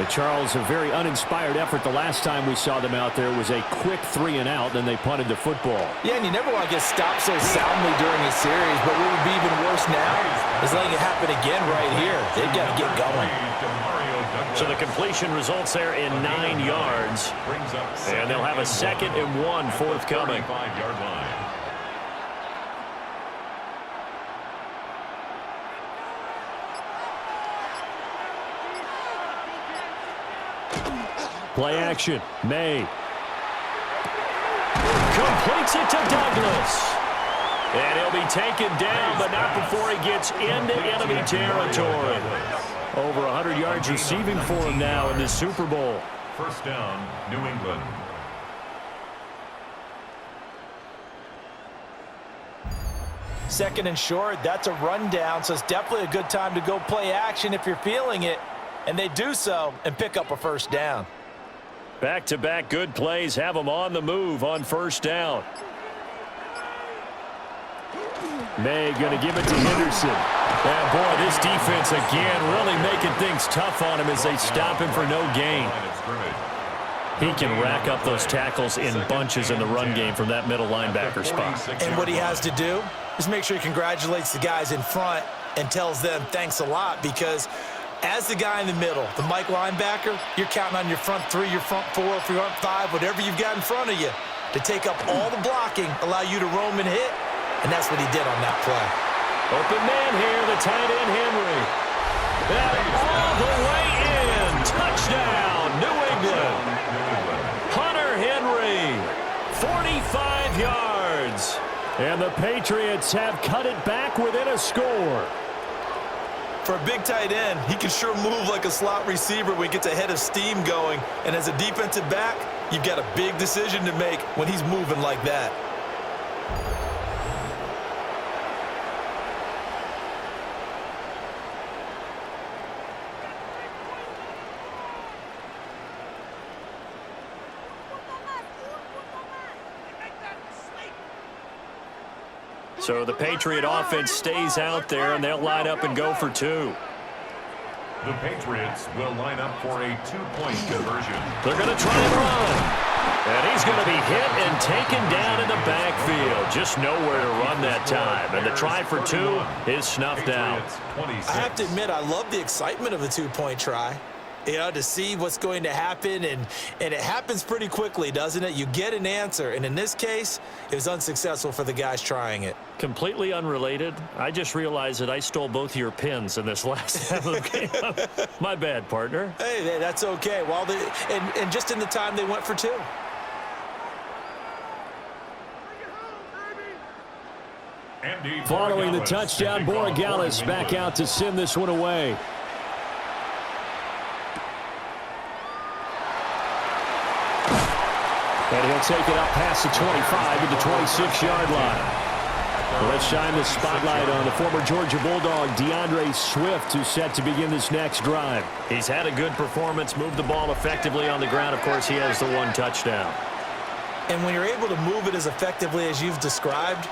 Charles, a very uninspired effort the last time we saw them out there was a quick 3-and-out, then they punted the football. Yeah, and you never want to get stopped so soundly during a series, but what would be even worse now is letting it happen again right here. They've got to get going. So the completion results there in 9 yards, and they'll have a 2nd and 1 forthcoming. Play action. May. Completes it to Douglas. And he'll be taken down, but not before he gets into enemy territory. Over 100 yards receiving for him now in this Super Bowl. 1st down, New England. Second and short, that's a rundown, so it's definitely a good time to go play action if you're feeling it. And they do so and pick up a 1st down. Back-to-back good plays have them on the move on 1st down. May going to give it to Henderson. And boy, this defense again really making things tough on him as they stop him for no gain. He can rack up those tackles in bunches in the run game from that middle linebacker spot. And what he has to do is make sure he congratulates the guys in front and tells them thanks a lot, because as the guy in the middle, the Mike linebacker, you're counting on your front 3, your front 4, your front 5, whatever you've got in front of you to take up all the blocking, allow you to roam and hit, and that's what he did on that play. Open man here, the tight end Henry. And all the way in. Touchdown, New England. Hunter Henry, 45 yards. And the Patriots have cut it back within a score. For a big tight end, he can sure move like a slot receiver when he gets a head of steam going. And as a defensive back, you've got a big decision to make when he's moving like that. So the Patriot offense stays out there, and they'll line up and go for 2. The Patriots will line up for a 2-point conversion. They're going to try and run. And he's going to be hit and taken down in the backfield. Just nowhere to run that time. And the try for 2 is snuffed out. I have to admit, I love the excitement of a 2-point try. You know, to see what's going to happen, and it happens pretty quickly, doesn't it? You get an answer, and in this case, it was unsuccessful for the guys trying it. Completely unrelated. I just realized that I stole both of your pins in this last half of the game. My bad, partner. Hey, that's okay. Well, and just in the time they went for 2. Following the touchdown, Borregales back out to send this one away. And he'll take it up past the 25 to the 26-yard line. Let's shine the spotlight on the former Georgia Bulldog, DeAndre Swift, who's set to begin this next drive. He's had a good performance, moved the ball effectively on the ground. Of course, he has the 1 touchdown. And when you're able to move it as effectively as you've described,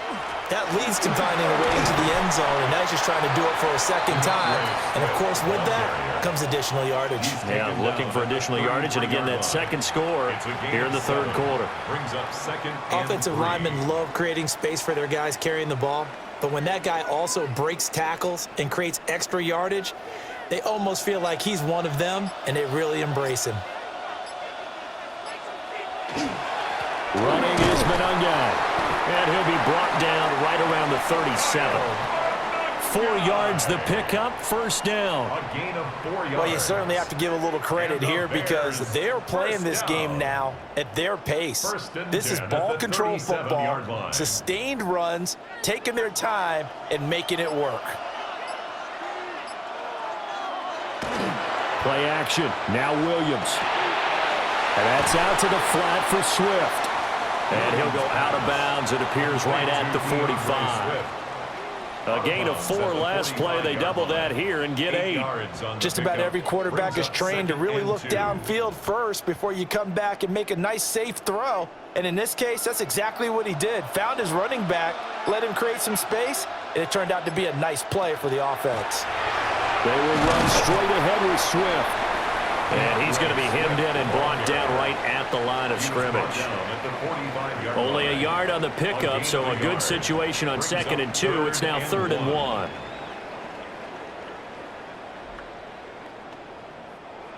that leads to finding a way into the end zone, and now he's just trying to do it for a second time. And, of course, with that comes additional yardage. Yeah, looking for additional yardage, and again, that second score here in the third quarter. Offensive linemen love creating space for their guys carrying the ball, but when that guy also breaks tackles and creates extra yardage, they almost feel like he's one of them, and they really embrace him. Running is Monunga. And he'll be brought down right around the 37. 4 yards the pickup, first down. A gain of 4 yards. Well, you certainly have to give a little credit here because they're playing this game now at their pace. This is ball control football, sustained runs, taking their time, and making it work. Play action. Now Williams. And that's out to the flat for Swift. And he'll go out of bounds, it appears, right at the 45. A gain of 4 last play. They double that here and get 8. Just about every quarterback is trained to really look downfield first before you come back and make a nice, safe throw. And in this case, that's exactly what he did. Found his running back, let him create some space, and it turned out to be a nice play for the offense. They will run straight ahead with Swift. And he's going to be hemmed in and blocked down right at the line of scrimmage. Only a yard on the pickup, so a good situation on 2nd and 2. It's now 3rd and 1.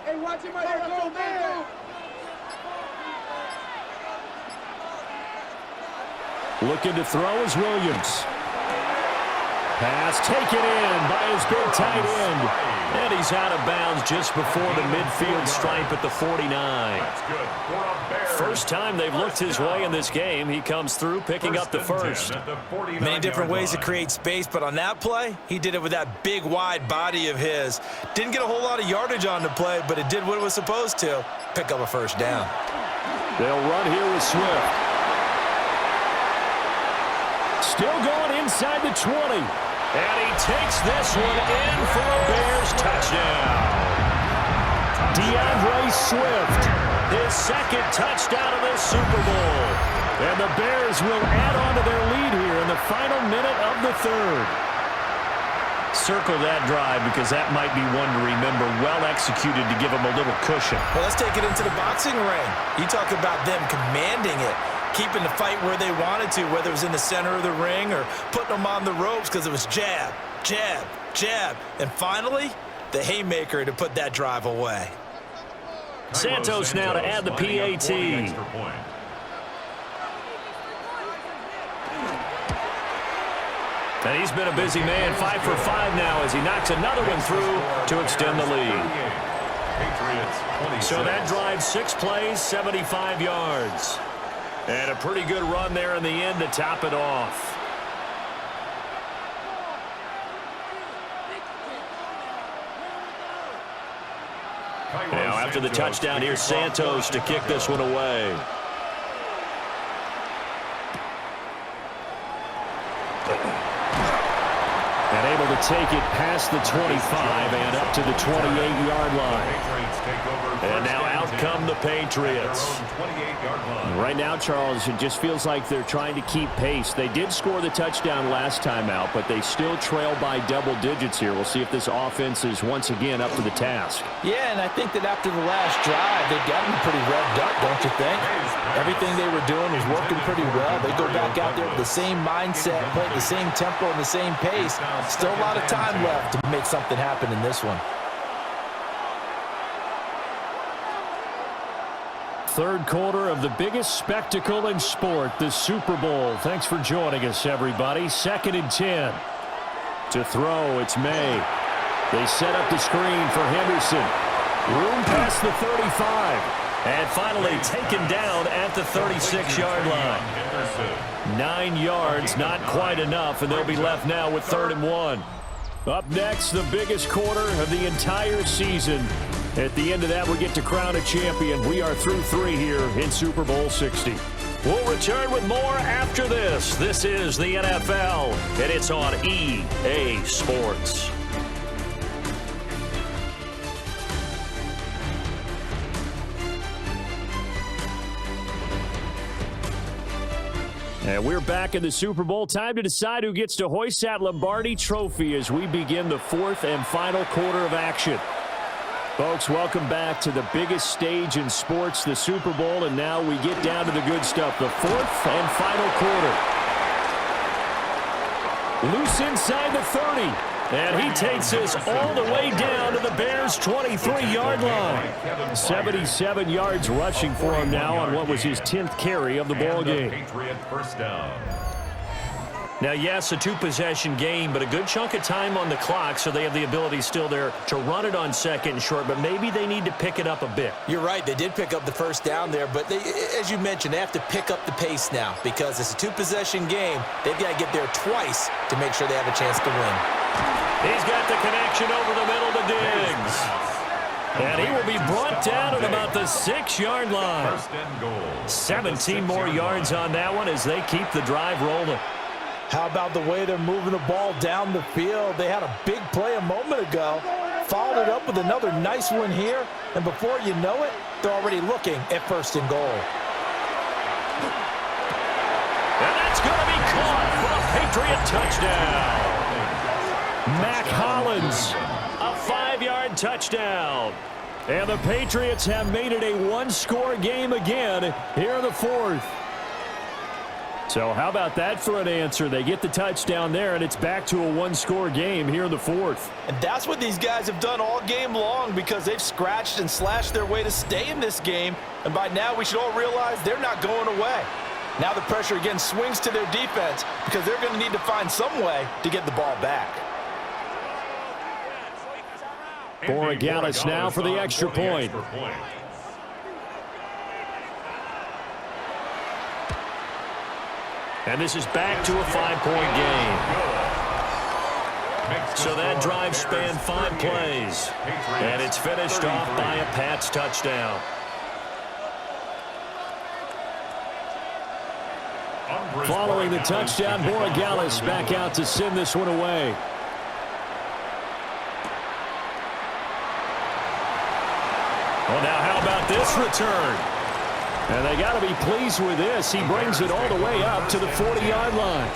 Hey, watch him right here. Go, man. Looking to throw is Williams. Pass taken in by his big tight end. And he's out of bounds just before the midfield stripe at the 49. First time they've looked his way in this game. He comes through picking up the first. Many different ways to create space, but on that play, he did it with that big, wide body of his. Didn't get a whole lot of yardage on the play, but it did what it was supposed to. Pick up a first down. They'll run here with Swift. Still going inside the 20. And he takes this one in for a Bears touchdown. DeAndre Swift, his 2nd touchdown of this Super Bowl. And the Bears will add on to their lead here in the final minute of the 3rd. Circle that drive because that might be one to remember. Well executed to give them a little cushion. Well, let's take it into the boxing ring. You talk about them commanding it, keeping the fight where they wanted to, whether it was in the center of the ring or putting them on the ropes because it was jab, jab, jab. And finally, the haymaker to put that drive away. Santos now to add the PAT. And he's been a busy man, 5 for 5 now as he knocks another one through to extend the lead. So that drive, 6 plays, 75 yards. And a pretty good run there in the end to top it off. Now after the touchdown, here's Santos to kick this one away. And able to to take it past the 25 and up to the 28-yard line. And now out come the Patriots. Right now, Charles, it just feels like they're trying to keep pace. They did score the touchdown last time out, but they still trail by double digits here. We'll see if this offense is once again up to the task. Yeah, and I think that after the last drive, they got them pretty revved up, don't you think? Everything they were doing was working pretty well. They go back out there with the same mindset, play at the same tempo and the same pace. Still a lot of time left to make something happen in this one. Third quarter of the biggest spectacle in sport, the Super Bowl. Thanks for joining us, everybody. 2nd and 10. To throw, it's May. They set up the screen for Henderson. Room past the 35. And finally taken down at the 36-yard line. 9 yards, not quite enough, and they'll be left now with 3rd and 1. Up next, the biggest quarter of the entire season. At the end of that, we get to crown a champion. We are through 3 here in Super Bowl 60. We'll return with more after this. This is the NFL, and it's on EA Sports. And we're back in the Super Bowl. Time to decide who gets to hoist that Lombardi trophy as we begin the 4th and final quarter of action. Folks, welcome back to the biggest stage in sports, the Super Bowl, and now we get down to the good stuff, the 4th and final quarter. Loose inside the 30, and he takes us all the way down to the Bears' 23-yard line. 77 yards rushing for him now on what was his 10th carry of the ball game. Now, yes, a 2-possession game, but a good chunk of time on the clock, so they have the ability still there to run it on 2nd and short, but maybe they need to pick it up a bit. You're right. They did pick up the first down there, but they, as you mentioned, they have to pick up the pace now because it's a 2-possession game. They've got to get there twice to make sure they have a chance to win. He's got the connection over the middle to Diggs. And he will be brought down at about the 6-yard line. 17 more yards on that one as they keep the drive rolling. How about the way they're moving the ball down the field? They had a big play a moment ago, followed it up with another nice one here, and before you know it, they're already looking at 1st and goal. And that's going to be caught for a Patriot touchdown. Mac Hollins, a 5-yard touchdown. And the Patriots have made it a 1-score game again here in the 4th. So how about that for an answer? They get the touchdown there, and it's back to a 1-score game here in the 4th. And that's what these guys have done all game long because they've scratched and slashed their way to stay in this game. And by now, we should all realize they're not going away. Now the pressure again swings to their defense because they're going to need to find some way to get the ball back. Borregales now for the extra point. And this is back to a 5-point game. So that drive spanned 5 plays. And it's finished off by a Pats touchdown. Following the touchdown, Borregales back out to send this one away. Well, now how about this return? And they got to be pleased with this. He brings it all the way up to the 40-yard line.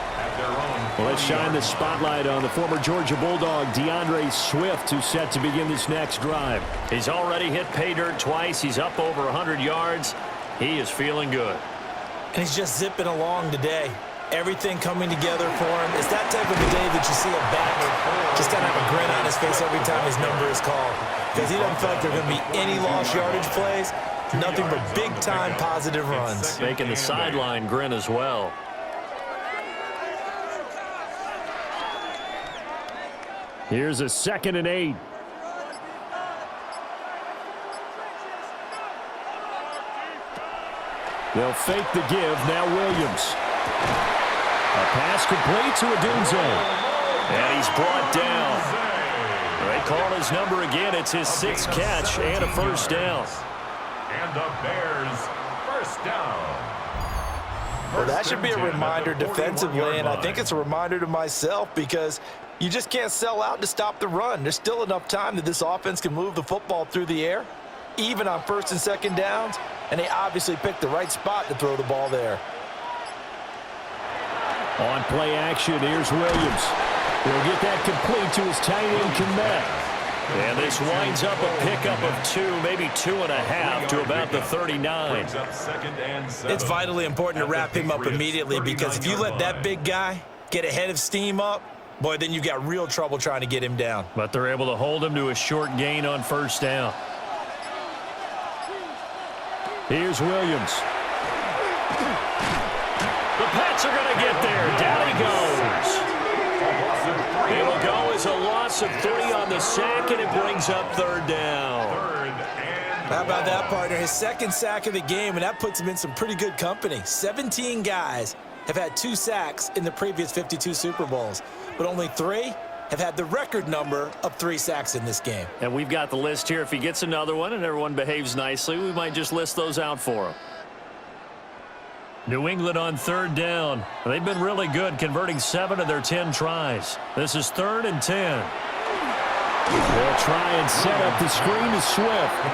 Well, let's shine the spotlight on the former Georgia Bulldog, DeAndre Swift, who's set to begin this next drive. He's already hit pay dirt twice. He's up over 100 yards. He is feeling good. And he's just zipping along today. Everything coming together for him. It's that type of a day that you see a back just kind of have a grin on his face every time his number is called. Because he doesn't feel like there are going to be any lost yardage plays. Nothing but big-time positive runs. Making the sideline grin as well. Here's a 2nd and 8. They'll fake the give. Now Williams. A pass complete to Odunze. And he's brought down. They call his number again. It's his 6th catch and a 1st down. And the Bears, 1st down. Well, that should be a reminder defensively, and I think it's a reminder to myself because you just can't sell out to stop the run. There's still enough time that this offense can move the football through the air, even on first and second downs, and they obviously picked the right spot to throw the ball there. On play action, here's Williams. He'll get that complete to his tight end, Kmet. And this winds up a pickup of 2, maybe 2.5 to about the 39. It's vitally important to wrap him up immediately because if you let that big guy get ahead of steam up, boy, then you've got real trouble trying to get him down. But they're able to hold him to a short gain on first down. Here's Williams. The Pats are going to get there. Down he goes. It'll go as a loss of 3 on the sack, and it brings up third down. How about that, partner? His second sack of the game, and that puts him in some pretty good company. 17 guys have had 2 sacks in the previous 52 Super Bowls, but only 3 have had the record number of 3 sacks in this game. And we've got the list here. If he gets another one and everyone behaves nicely, we might just list those out for him. New England on third down. They've been really good, converting 7 of their 10 tries. This is 3rd and 10. They'll try and set up the screen to Swift.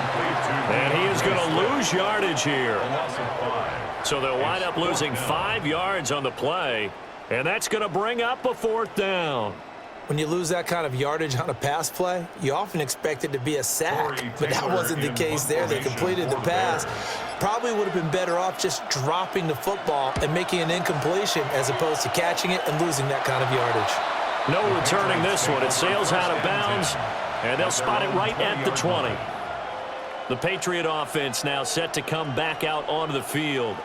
And he is going to lose yardage here. So they'll wind up losing 5 yards on the play. And that's going to bring up a 4th down. When you lose that kind of yardage on a pass play, you often expect it to be a sack, but that wasn't the case there. They completed the pass. Probably would have been better off just dropping the football and making an incompletion as opposed to catching it and losing that kind of yardage. No returning this one. It sails out of bounds, and they'll spot it right at the 20. The Patriot offense now set to come back out onto the field.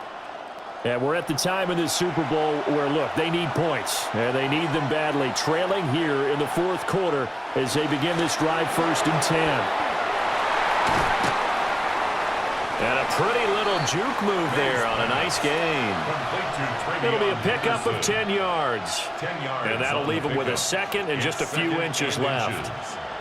And we're at the time in this Super Bowl where, look, they need points, and they need them badly. Trailing here in the 4th quarter as they begin this drive 1st and 10. And a pretty little juke move there on a nice gain. It'll be a pickup of 10 yards. And that'll leave them with a second and just a few inches left.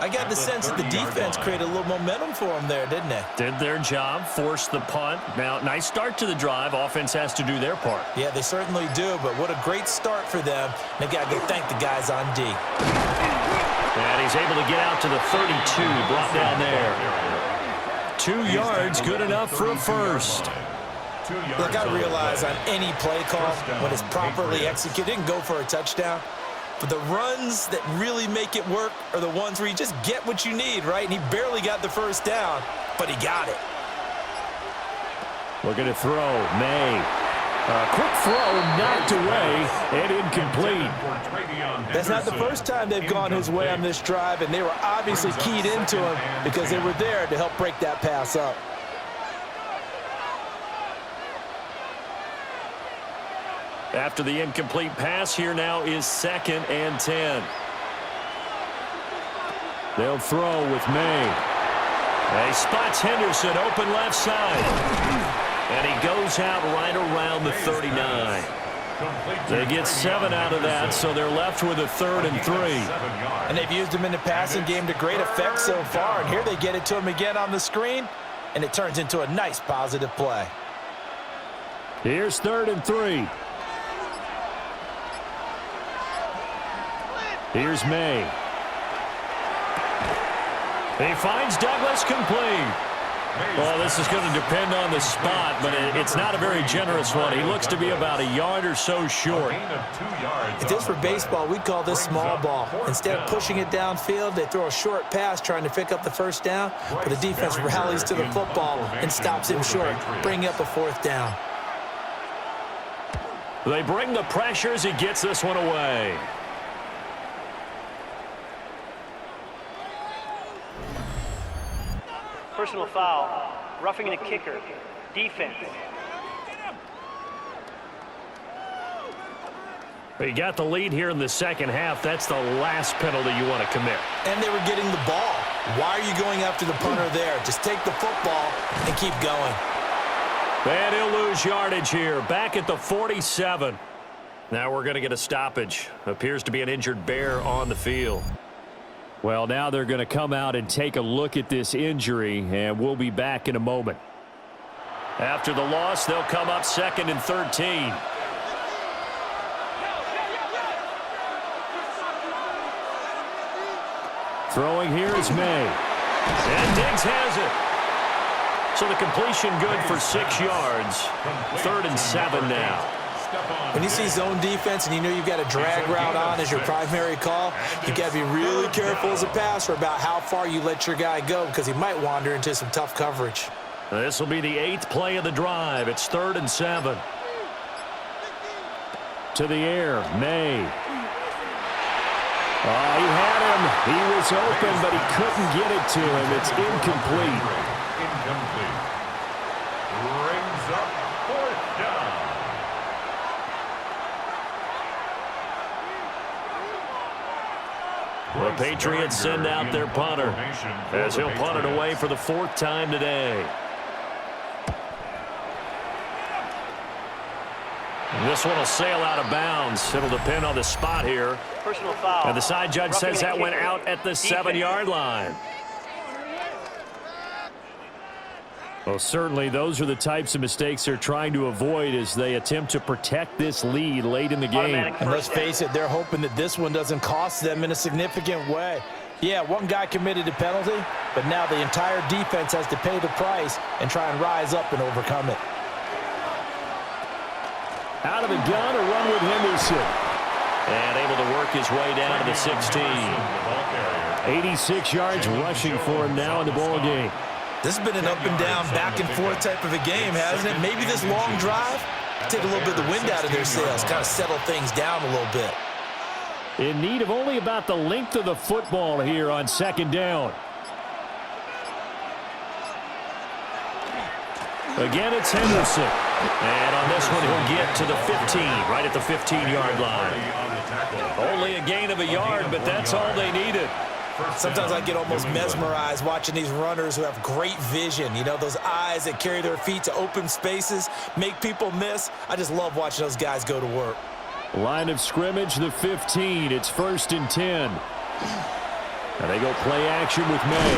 I got the sense that the defense created a little momentum for them there, didn't they? Did their job, forced the punt. Now, nice start to the drive. Offense has to do their part. Yeah, they certainly do, but what a great start for them. They got to go thank the guys on D. And he's able to get out to the 32, brought down there. 2 yards, good enough for a first. Look, I realize on any play call, when it's properly executed, it can go for a touchdown. But the runs that really make it work are the ones where you just get what you need, right? And he barely got the first down, but he got it. We're going to throw. May. Quick throw, knocked away, and incomplete. That's not the first time they've gone his way on this drive, and they were obviously keyed into him because they were there to help break that pass up. After the incomplete pass, here now is 2nd and 10. They'll throw with May. He spots Henderson open left side. And he goes out right around the 39. They get 7 out of that, so they're left with a 3rd and 3. And they've used him in the passing game to great effect so far. And here they get it to him again on the screen, and it turns into a nice positive play. Here's 3rd and 3. Here's May. He finds Douglas complete. Well, this is going to depend on the spot, but it's not a very generous one. He looks to be about a yard or so short. If this were baseball, we'd call this small ball. Instead of pushing it downfield, they throw a short pass trying to pick up the first down, but the defense rallies to the football and stops him short, bringing up a 4th down. They bring the pressure as he gets this one away. Personal foul, roughing the kicker, defense. He got the lead here in the second half. That's the last penalty you want to commit. And they were getting the ball. Why are you going after the punter there? Just take the football and keep going. And he'll lose yardage here, back at the 47. Now we're going to get a stoppage. Appears to be an injured Bear on the field. Well, now they're going to come out and take a look at this injury, and we'll be back in a moment. After the loss, they'll come up 2nd and 13. Throwing here is May. And Diggs has it. So the completion good for 6 yards. 3rd and 7 now. When you see zone defense and you know you've got a drag route on as your primary call, you've got to be really careful as a passer about how far you let your guy go because he might wander into some tough coverage. This will be the 8th play of the drive. It's 3rd and 7. To the air, May. Oh, he had him. He was open, but he couldn't get it to him. It's incomplete. Incomplete. Brings up 4th down. The Patriots send out their punter as he'll punt it away for the 4th time today. This one will sail out of bounds. It'll depend on the spot here. Personal foul. And the side judge says that went out at the 7-yard line. Well, certainly those are the types of mistakes they're trying to avoid as they attempt to protect this lead late in the game. And let's face it, they're hoping that this one doesn't cost them in a significant way. Yeah, one guy committed a penalty, but now the entire defense has to pay the price and try and rise up and overcome it. Out of the gun, a run with Henderson. And able to work his way down to the 16. 86 yards rushing for him now in the ball game. This has been an up-and-down, back-and-forth type of a game, hasn't it? Maybe this long drive, take a little bit of the wind out of their sails, kind of settle things down a little bit. In need of only about the length of the football here on 2nd down. Again, it's Henderson. And on this one, he'll get to the 15, right at the 15-yard line. Only a gain of a yard, but that's all they needed. Sometimes I get almost mesmerized watching these runners who have great vision. You know, those eyes that carry their feet to open spaces, make people miss. I just love watching those guys go to work. Line of scrimmage, the 15. It's 1st and 10. And they go play action with May.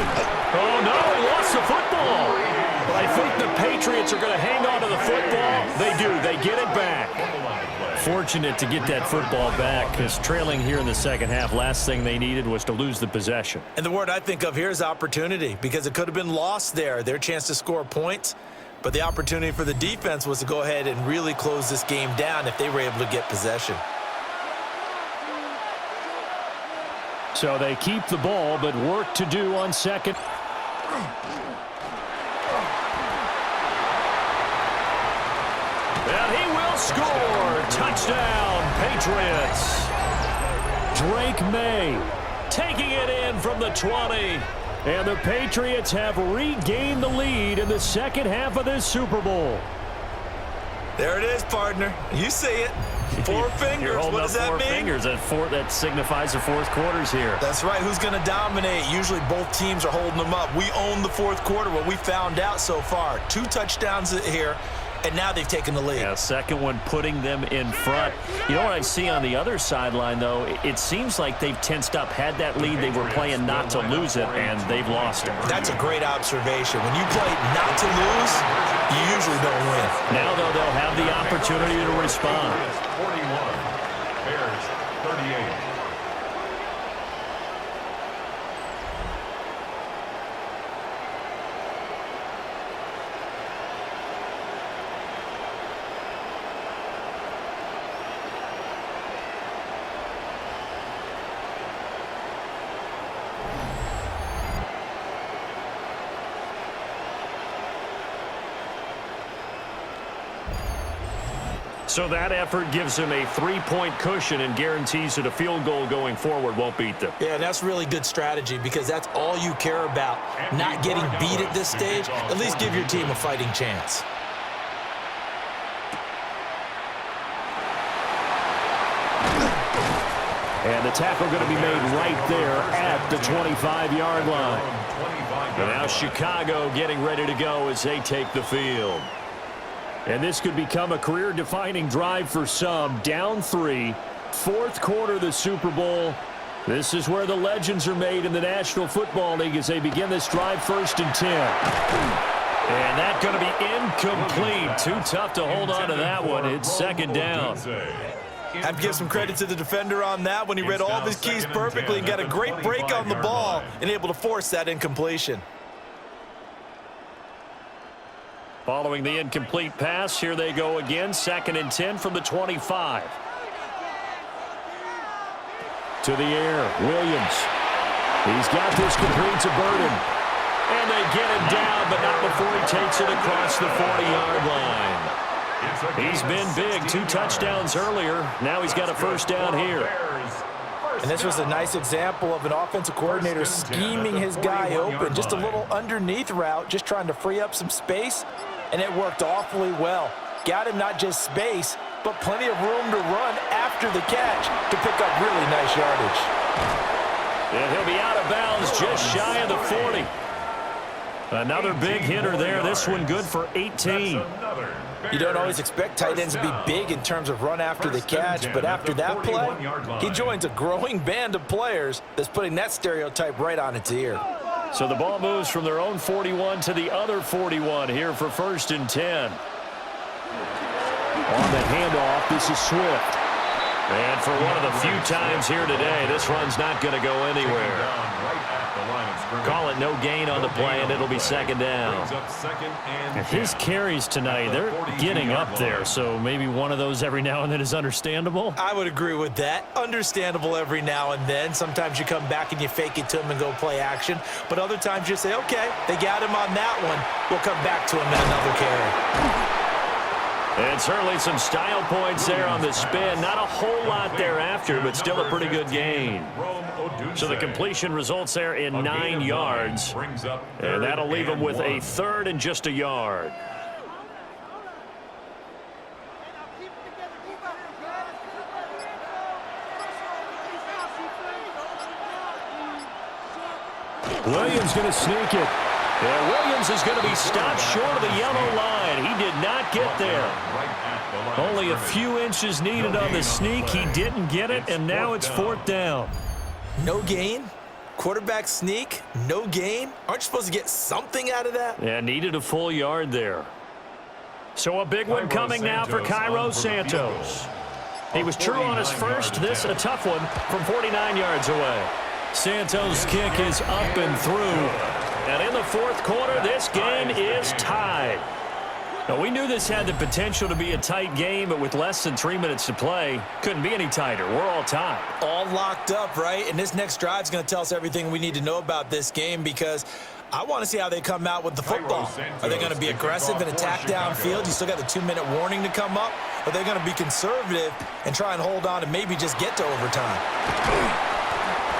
Oh, no, he lost the football. But I think the Patriots are going to hang on to the football. They do. They get it back. Fortunate to get that football back because trailing here in the second half, last thing they needed was to lose the possession. And the word I think of here is opportunity because it could have been lost there, their chance to score points. But the opportunity for the defense was to go ahead and really close this game down if they were able to get possession. So they keep the ball, but work to do on 2nd. And he will score. Touchdown, Patriots. Drake May taking it in from the 20. And the Patriots have regained the lead in the second half of this Super Bowl. There it is, partner. You see it. 4 fingers. What does that mean? 4 fingers. That signifies the 4th quarter's here. That's right. Who's going to dominate? Usually both teams are holding them up. We own the 4th quarter. What we found out so far. 2 touchdowns here. And now they've taken the lead. Yeah, second one putting them in front. You know what I see on the other sideline, though? It seems like they've tensed up, had that lead. They were playing not to lose it, and they've lost it. That's a great observation. When you play not to lose, you usually don't win. Now, though, they'll have the opportunity to respond. 41, Bears 38. So that effort gives them a 3-point cushion and guarantees that a field goal going forward won't beat them. Yeah, that's really good strategy because that's all you care about. Not getting beat at this stage, at least give your team a fighting chance. And the tackle going to be made right there at the 25-yard line. And now Chicago getting ready to go as they take the field. And this could become a career-defining drive for some. Down 3, 4th quarter of the Super Bowl. This is where the legends are made in the National Football League as they begin this drive 1st and 10. And that's going to be incomplete. Too tough to hold on to that one. It's 2nd down. Have to give some credit to the defender on that when he read all of his keys perfectly and got a great break on the ball and able to force that incompletion. Following the incomplete pass, here they go again. 2nd and 10 from the 25. To the air, Williams. He's got this complete to Burden. And they get him down, but not before he takes it across the 40-yard line. He's been big. 2 touchdowns earlier. Now he's got a first down here. And this was a nice example of an offensive coordinator scheming his guy open. Just a little underneath route, just trying to free up some space, and it worked awfully well. Got him not just space, but plenty of room to run after the catch to pick up really nice yardage. And he'll be out of bounds just shy of the 40. Another big hitter there. This one good for 18. You don't always expect tight ends to be big in terms of run after the catch, but after that play, he joins a growing band of players that's putting that stereotype right on its ear. So the ball moves from their own 41 to the other 41 here for 1st and 10. On the handoff, this is Swift. And for one of the few times here today, this run's not going to go anywhere. Call it no gain on the play, and it'll be 2nd down. And his carries tonight, they're getting up there, so maybe one of those every now and then is understandable. I would agree with that. Understandable every now and then. Sometimes you come back and you fake it to him and go play action. But other times you say, okay, they got him on that one. We'll come back to him in another carry. And certainly some style points there on the spin. Not a whole lot thereafter, but still a pretty good gain. So the completion results there in 9 yards. And that'll leave him with a 3rd and just a yard. Williams going to sneak it. Yeah, Williams is going to be stopped short of the yellow line. He did not get there. Only a few inches needed on the sneak. He didn't get it, and now it's 4th down. No gain? Quarterback sneak? No gain? Aren't you supposed to get something out of that? Yeah, needed a full yard there. So a big one coming now for Cairo Santos. He was true on his first. This a tough one from 49 yards away. Santos' kick is up and through. And in the 4th quarter, this game is tied. Now, we knew this had the potential to be a tight game, but with less than 3 minutes to play, couldn't be any tighter. We're all tied. All locked up, right? And this next drive is going to tell us everything we need to know about this game because I want to see how they come out with the football. Are they going to be aggressive and attack downfield? You still got the 2-minute warning to come up? Or are they going to be conservative and try and hold on and maybe just get to overtime?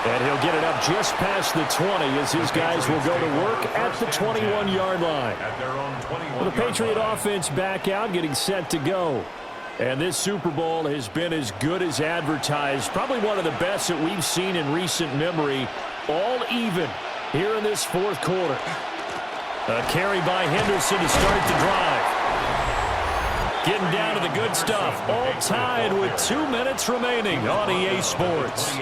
And he'll get it up just past the 20 as his guys will go to work at the 21-yard line. Well, the Patriot offense back out, getting set to go. And this Super Bowl has been as good as advertised. Probably one of the best that we've seen in recent memory. All even here in this 4th quarter. A carry by Henderson to start the drive. Getting down to the good stuff. All tied with 2 minutes remaining on EA Sports.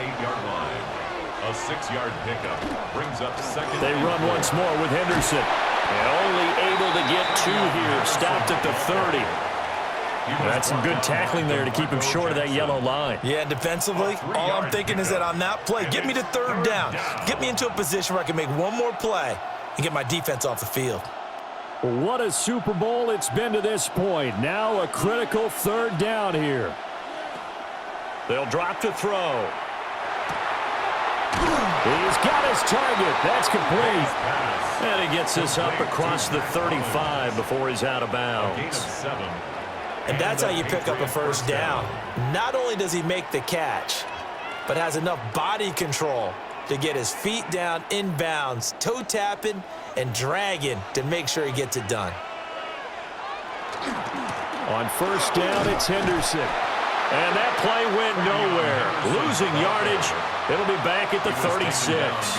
A 6-yard pickup brings up 2nd. They run once more with Henderson. And only able to get 2 here. Stopped at the 30. That's some good tackling there to keep him short of that yellow line. Yeah, defensively, all I'm thinking is that on that play, get me to 3rd down. Get me into a position where I can make one more play and get my defense off the field. What a Super Bowl it's been to this point. Now a critical 3rd down here. They'll drop to throw. He's got his target. That's complete. And he gets this up across the 35 before he's out of bounds. And that's how you pick up a 1st down. Not only does he make the catch, but has enough body control to get his feet down inbounds, toe tapping and dragging to make sure he gets it done. On 1st down, it's Henderson. And that play went nowhere. Losing yardage. It'll be back at the 36.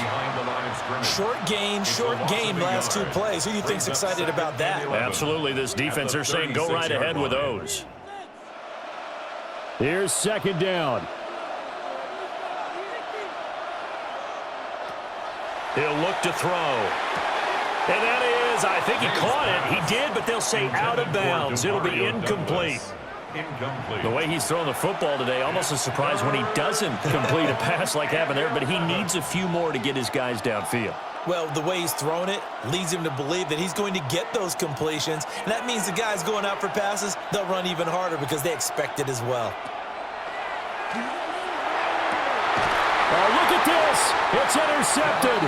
Short gain last 2 plays. Who do you think's excited about that? Absolutely. This defense, they're saying go right ahead with those. Here's 2nd down. He'll look to throw. And that is, I think he caught it. He did, but they'll say out of bounds. It'll be incomplete. Incomplete. The way he's throwing the football today, almost a surprise when he doesn't complete a pass like happened there, but he needs a few more to get his guys downfield. Well, the way he's thrown it leads him to believe that he's going to get those completions, and that means the guys going out for passes, they'll run even harder because they expect it as well. Oh, look at this. It's intercepted.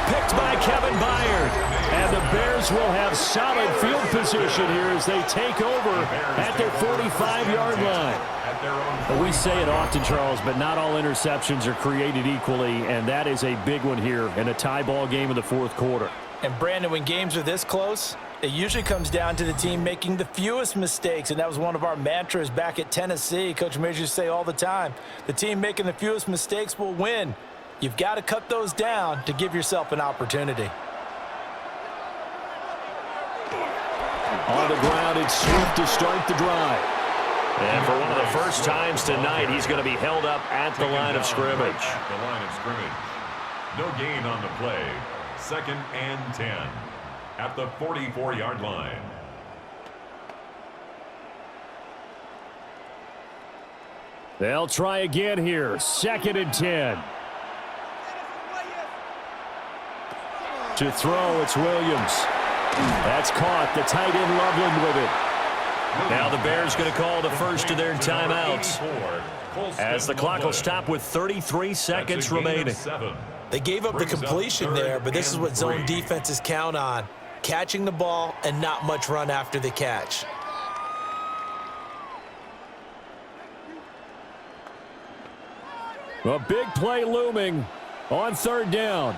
Picked by Kevin Byard. And the Bears will have solid field position here as they take over at their 45-yard line. We say it often, Charles, but not all interceptions are created equally, and that is a big one here in a tie ball game in the fourth quarter. And, Brandon, when games are this close, it usually comes down to the team making the fewest mistakes, and that was one of our mantras back at Tennessee. Coach Majors used to say all the time, the team making the fewest mistakes will win. You've got to cut those down to give yourself an opportunity. On the ground, it's Swift to start the drive. And for one of the first times tonight, he's going to be held up at the line of scrimmage. At the line of scrimmage. No gain on the play. 2nd and 10 at the 44-yard line. They'll try again here. 2nd and 10. To throw, it's Williams. That's caught. The tight end Loveland with it. Now the Bears going to call the first of their timeouts as the clock will stop with 33 seconds remaining. They gave up the completion there, but this is what zone defenses count on. Catching the ball and not much run after the catch. A big play looming on 3rd down.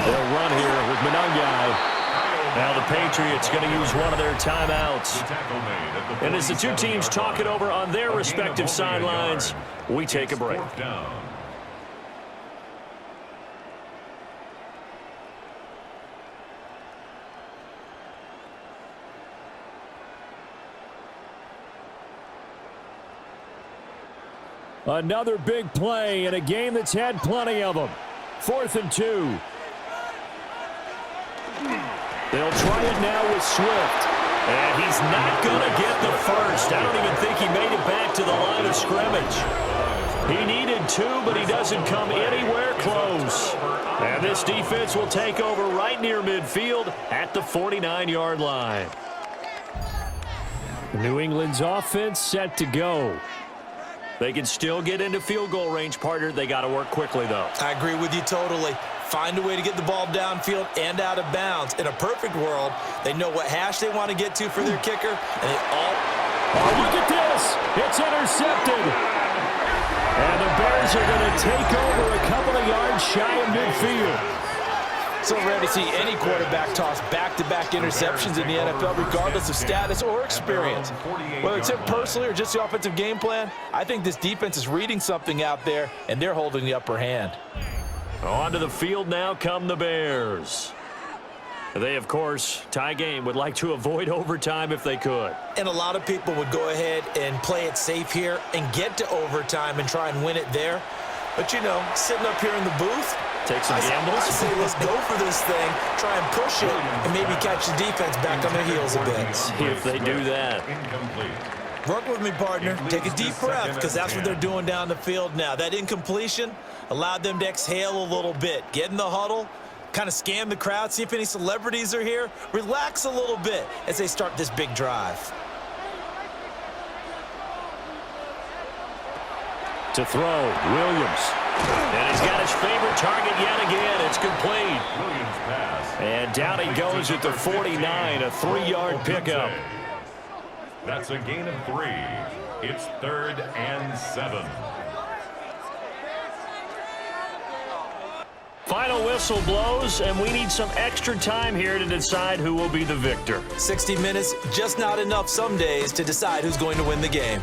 They'll run here with Monangai. Now the Patriots going to use one of their timeouts. And as the two teams talk it over on their respective sidelines, we take a break. Another big play in a game that's had plenty of them. 4th and 2. They'll try it now with Swift. And he's not going to get the first. I don't even think he made it back to the line of scrimmage. He needed 2, but he doesn't come anywhere close. And this defense will take over right near midfield at the 49-yard line. New England's offense set to go. They can still get into field goal range, partner. They got to work quickly, though. I agree with you totally. Find a way to get the ball downfield and out of bounds. In a perfect world, they know what hash they want to get to for their kicker, and they all... Oh, look at this! It's intercepted! And the Bears are going to take over a couple of yards shy of midfield. So rare to see any quarterback toss back-to-back interceptions in the NFL, regardless of status or experience. Whether it's him personally or just the offensive game plan, I think this defense is reading something out there, and they're holding the upper hand. Onto the field now come the Bears. They, of course, tie game, would like to avoid overtime if they could. And a lot of people would go ahead and play it safe here and get to overtime and try and win it there. But, you know, sitting up here in the booth, take some gambles. I say let's go for this thing, try and push it, and maybe catch the defense back on their heels a bit. See if they do that. Work with me, partner. Take a deep breath, because that's what they're doing down the field now. That incompletion allowed them to exhale a little bit. Get in the huddle, kind of scan the crowd, see if any celebrities are here. Relax a little bit as they start this big drive. To throw, Williams. And he's got his favorite target yet again. It's complete. Williams pass. And down he goes at the 49, a 3-yard pickup. That's a gain of 3. It's 3rd and 7. Final whistle blows, and we need some extra time here to decide who will be the victor. 60 minutes, just not enough some days to decide who's going to win the game.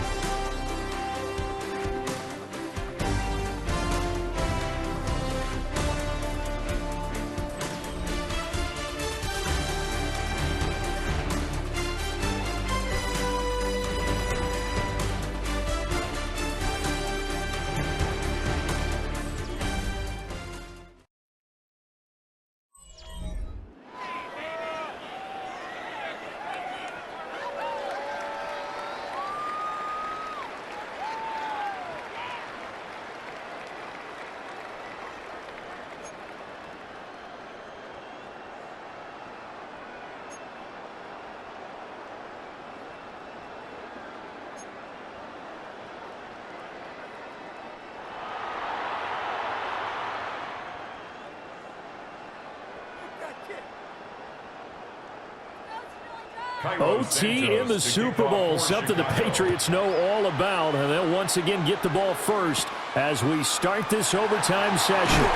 OT in the Super Bowl, something the Patriots know all about, and they'll once again get the ball first as we start this overtime session.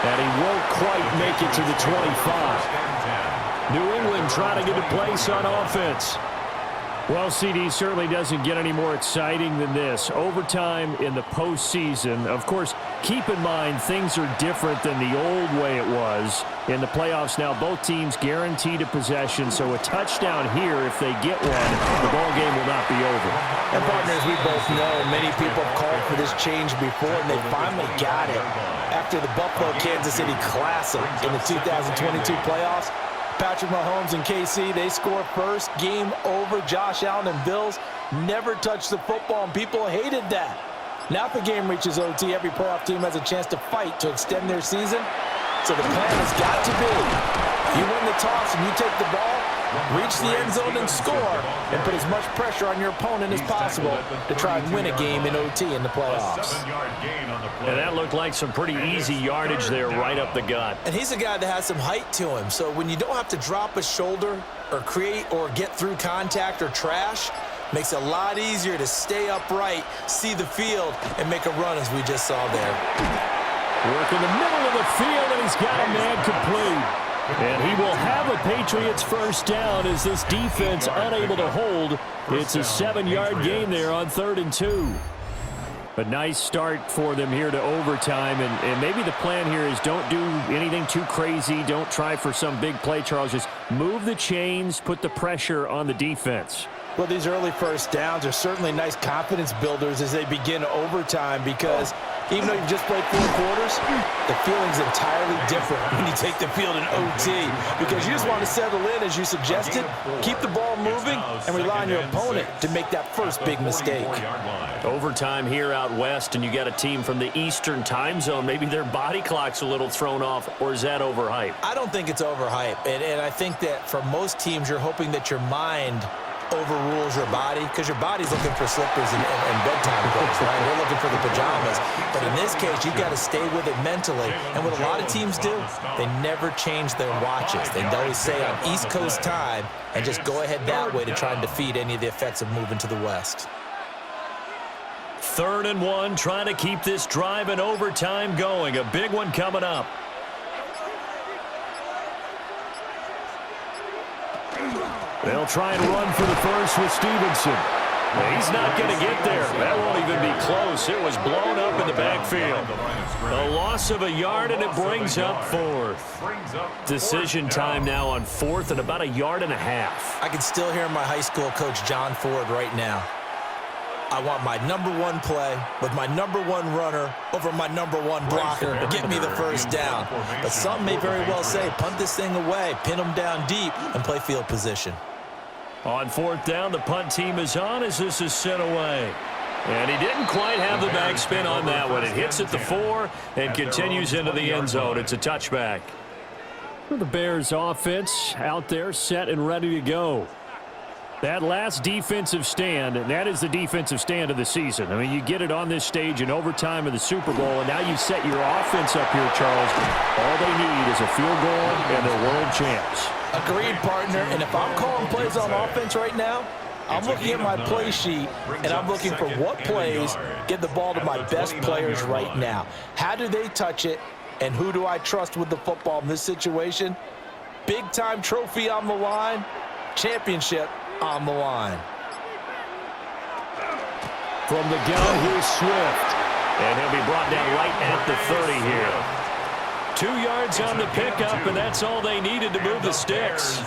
And he won't quite make it to the 25. New England trying to get a place on offense. Well, CD certainly doesn't get any more exciting than this. Overtime in the postseason. Of course, keep in mind things are different than the old way it was. In the playoffs now, both teams guaranteed a possession, so a touchdown here, if they get one, the ball game will not be over. And partners, we both know many people have called for this change before, and they finally got it. After the Buffalo-Kansas City Classic in the 2022 playoffs, Patrick Mahomes and KC, they score first. Game over. Josh Allen and Bills never touched the football, and people hated that. Now if the game reaches OT, every playoff team has a chance to fight to extend their season. So the plan has got to be, you win the toss and you take the ball, reach the end zone and score, and put as much pressure on your opponent as possible to try and win a game in OT in the playoffs. And that looked like some pretty easy yardage there right up the gut. And he's a guy that has some height to him, so when you don't have to drop a shoulder or create or get through contact or trash, makes it a lot easier to stay upright, see the field, and make a run as we just saw there. Work in the middle of the field, and he's got a man complete. And he will have a Patriots first down as this defense unable to hold. It's a 7-yard gain there on 3rd and 2. A nice start for them here to overtime, and maybe the plan here is don't do anything too crazy. Don't try for some big play, Charles. Just move the chains, put the pressure on the defense. Well, these early first downs are certainly nice confidence builders as they begin overtime, because even though you've just played 4 quarters, the feeling's entirely different when you take the field in OT, because you just want to settle in, as you suggested, keep the ball moving, and rely on your opponent to make that first big mistake. Overtime here out west, and you got a team from the Eastern time zone. Maybe their body clock's a little thrown off, or is that overhyped? I don't think it's overhyped, and I think that for most teams, you're hoping that your mind overrules your body, because your body's looking for slippers and bedtime clothes, right? They're looking for the pajamas. But in this case, you've got to stay with it mentally. And what a lot of teams do, they never change their watches. They always say on East Coast time and just go ahead that way to try and defeat any of the effects of moving to the West. 3rd and 1, trying to keep this drive in overtime going. A big one coming up. They'll try and run for the first with Stevenson. He's not going to get there. That won't even be close. It was blown up in the backfield. A loss of a yard, and it brings up 4th. Decision time now on 4th and about 1.5 yards. I can still hear my high school coach, John Ford, right now. I want my #1 play with my #1 runner over my #1 blocker to get me the first down. But some may very well say, punt this thing away, pin them down deep, and play field position. On 4th down, the punt team is on as this is sent away. And he didn't quite have the backspin on that one. It hits at the 4 and continues into the end zone. It's a touchback. The Bears offense out there set and ready to go. That last defensive stand, and that is the defensive stand of the season. I mean, you get it on this stage in overtime of the Super Bowl, and now you set your offense up here, Charles. All they need is a field goal, and they're world champs. Agreed, partner. And if I'm calling plays on offense right now, I'm looking at my play sheet, and I'm looking for what plays get the ball to my best players right now. How do they touch it, and who do I trust with the football in this situation? Big-time trophy on the line, championship on the line. From the gun, here's Swift. And he'll be brought down right at the 30 here. 2 yards on the pickup, and that's all they needed to move the sticks.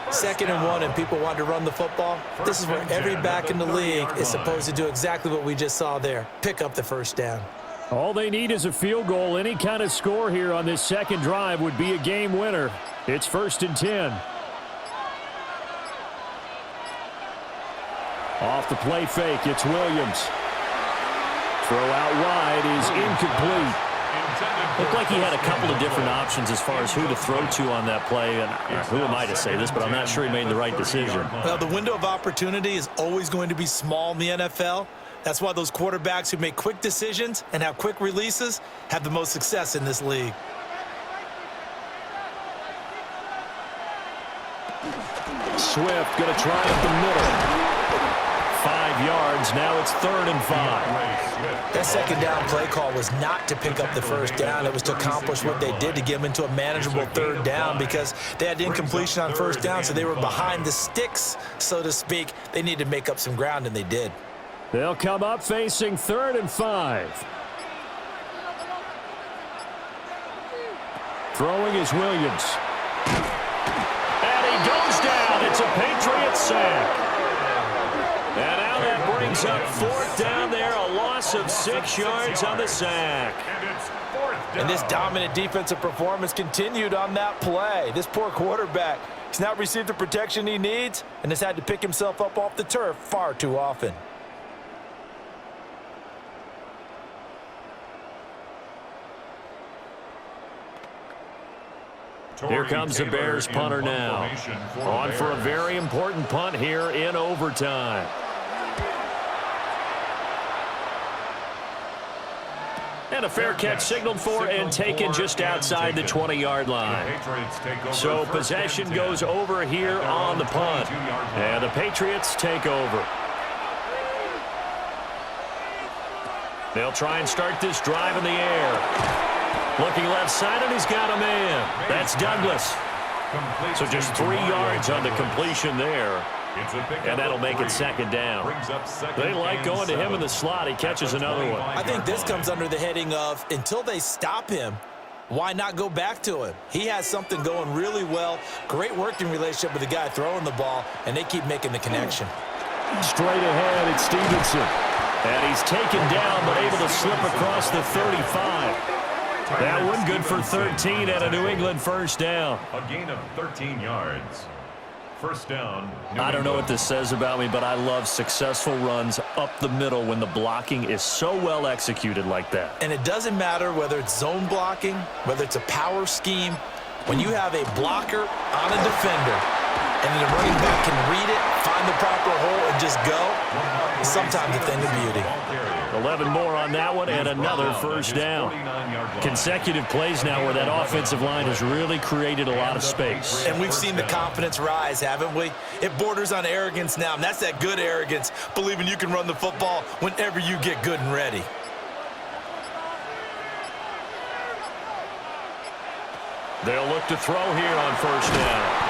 2nd and 1, and people want to run the football. This is where every back in the league is supposed to do exactly what we just saw there. Pick up the first down. All they need is a field goal. Any kind of score here on this second drive would be a game winner. It's 1st and 10. Off the play fake, it's Williams. Throw out wide is incomplete. Looked like he had a couple of different options as far as who to throw to on that play. And who am I to say this, but I'm not sure he made the right decision. Well, the window of opportunity is always going to be small in the NFL. That's why those quarterbacks who make quick decisions and have quick releases have the most success in this league. Swift going to try up the middle. 5 yards. Now it's 3rd and 5. That second down play call was not to pick up the first down. It was to accomplish what they did, to get them into a manageable 3rd down, because they had incompletion on first down, so they were behind the sticks, so to speak. They needed to make up some ground, and they did. They'll come up facing 3rd and 5. Throwing is Williams. And he goes down. It's a Patriots sack. And now that brings up 4th down there, a loss of 6 yards on the sack. And it's 4th down. And this dominant defensive performance continued on that play. This poor quarterback, he's not received the protection he needs and has had to pick himself up off the turf far too often. Here comes the Bears punter now. On for a very important punt here in overtime. And a fair catch signaled for and taken just outside the 20-yard line. So possession goes over here on the punt. And the Patriots take over. They'll try and start this drive in the air. Looking left side, and he's got a man. That's Douglas. So just 3 yards on the completion there. And that'll make it 2nd down. They like going to him in the slot. He catches another one. I think this comes under the heading of, until they stop him, why not go back to him? He has something going really well. Great working relationship with the guy throwing the ball, and they keep making the connection. Straight ahead, it's Stevenson. And he's taken down, but able to slip across the 35. That one good for 13 at a New England first down. A gain of 13 yards. First down. I don't know what this says about me, but I love successful runs up the middle when the blocking is so well executed like that. And it doesn't matter whether it's zone blocking, whether it's a power scheme. When you have a blocker on a defender and then the running back can read it, find the proper hole, and just go, it's sometimes a thing of beauty. 11 more on that one, and another first down. Consecutive plays now where that offensive line has really created a lot of space. And we've seen the confidence rise, haven't we? It borders on arrogance now, and that's that good arrogance, believing you can run the football whenever you get good and ready. They'll look to throw here on first down.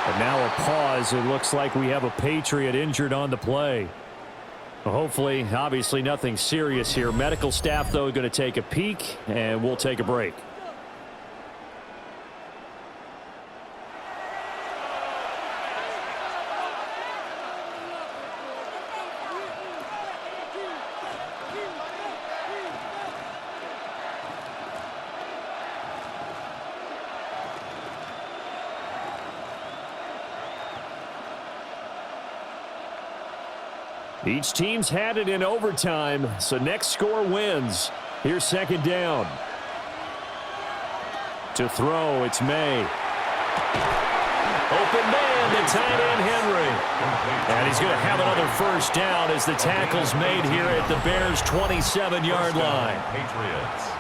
And now a pause. It looks like we have a Patriot injured on the play. Hopefully, obviously nothing serious here. Medical staff, though, going to take a peek, and we'll take a break. Each team's had it in overtime, so next score wins. Here's 2nd down. To throw, it's May. Open man, the tight end Henry. And he's going to have another first down as the tackle's made here at the Bears' 27-yard line. Patriots.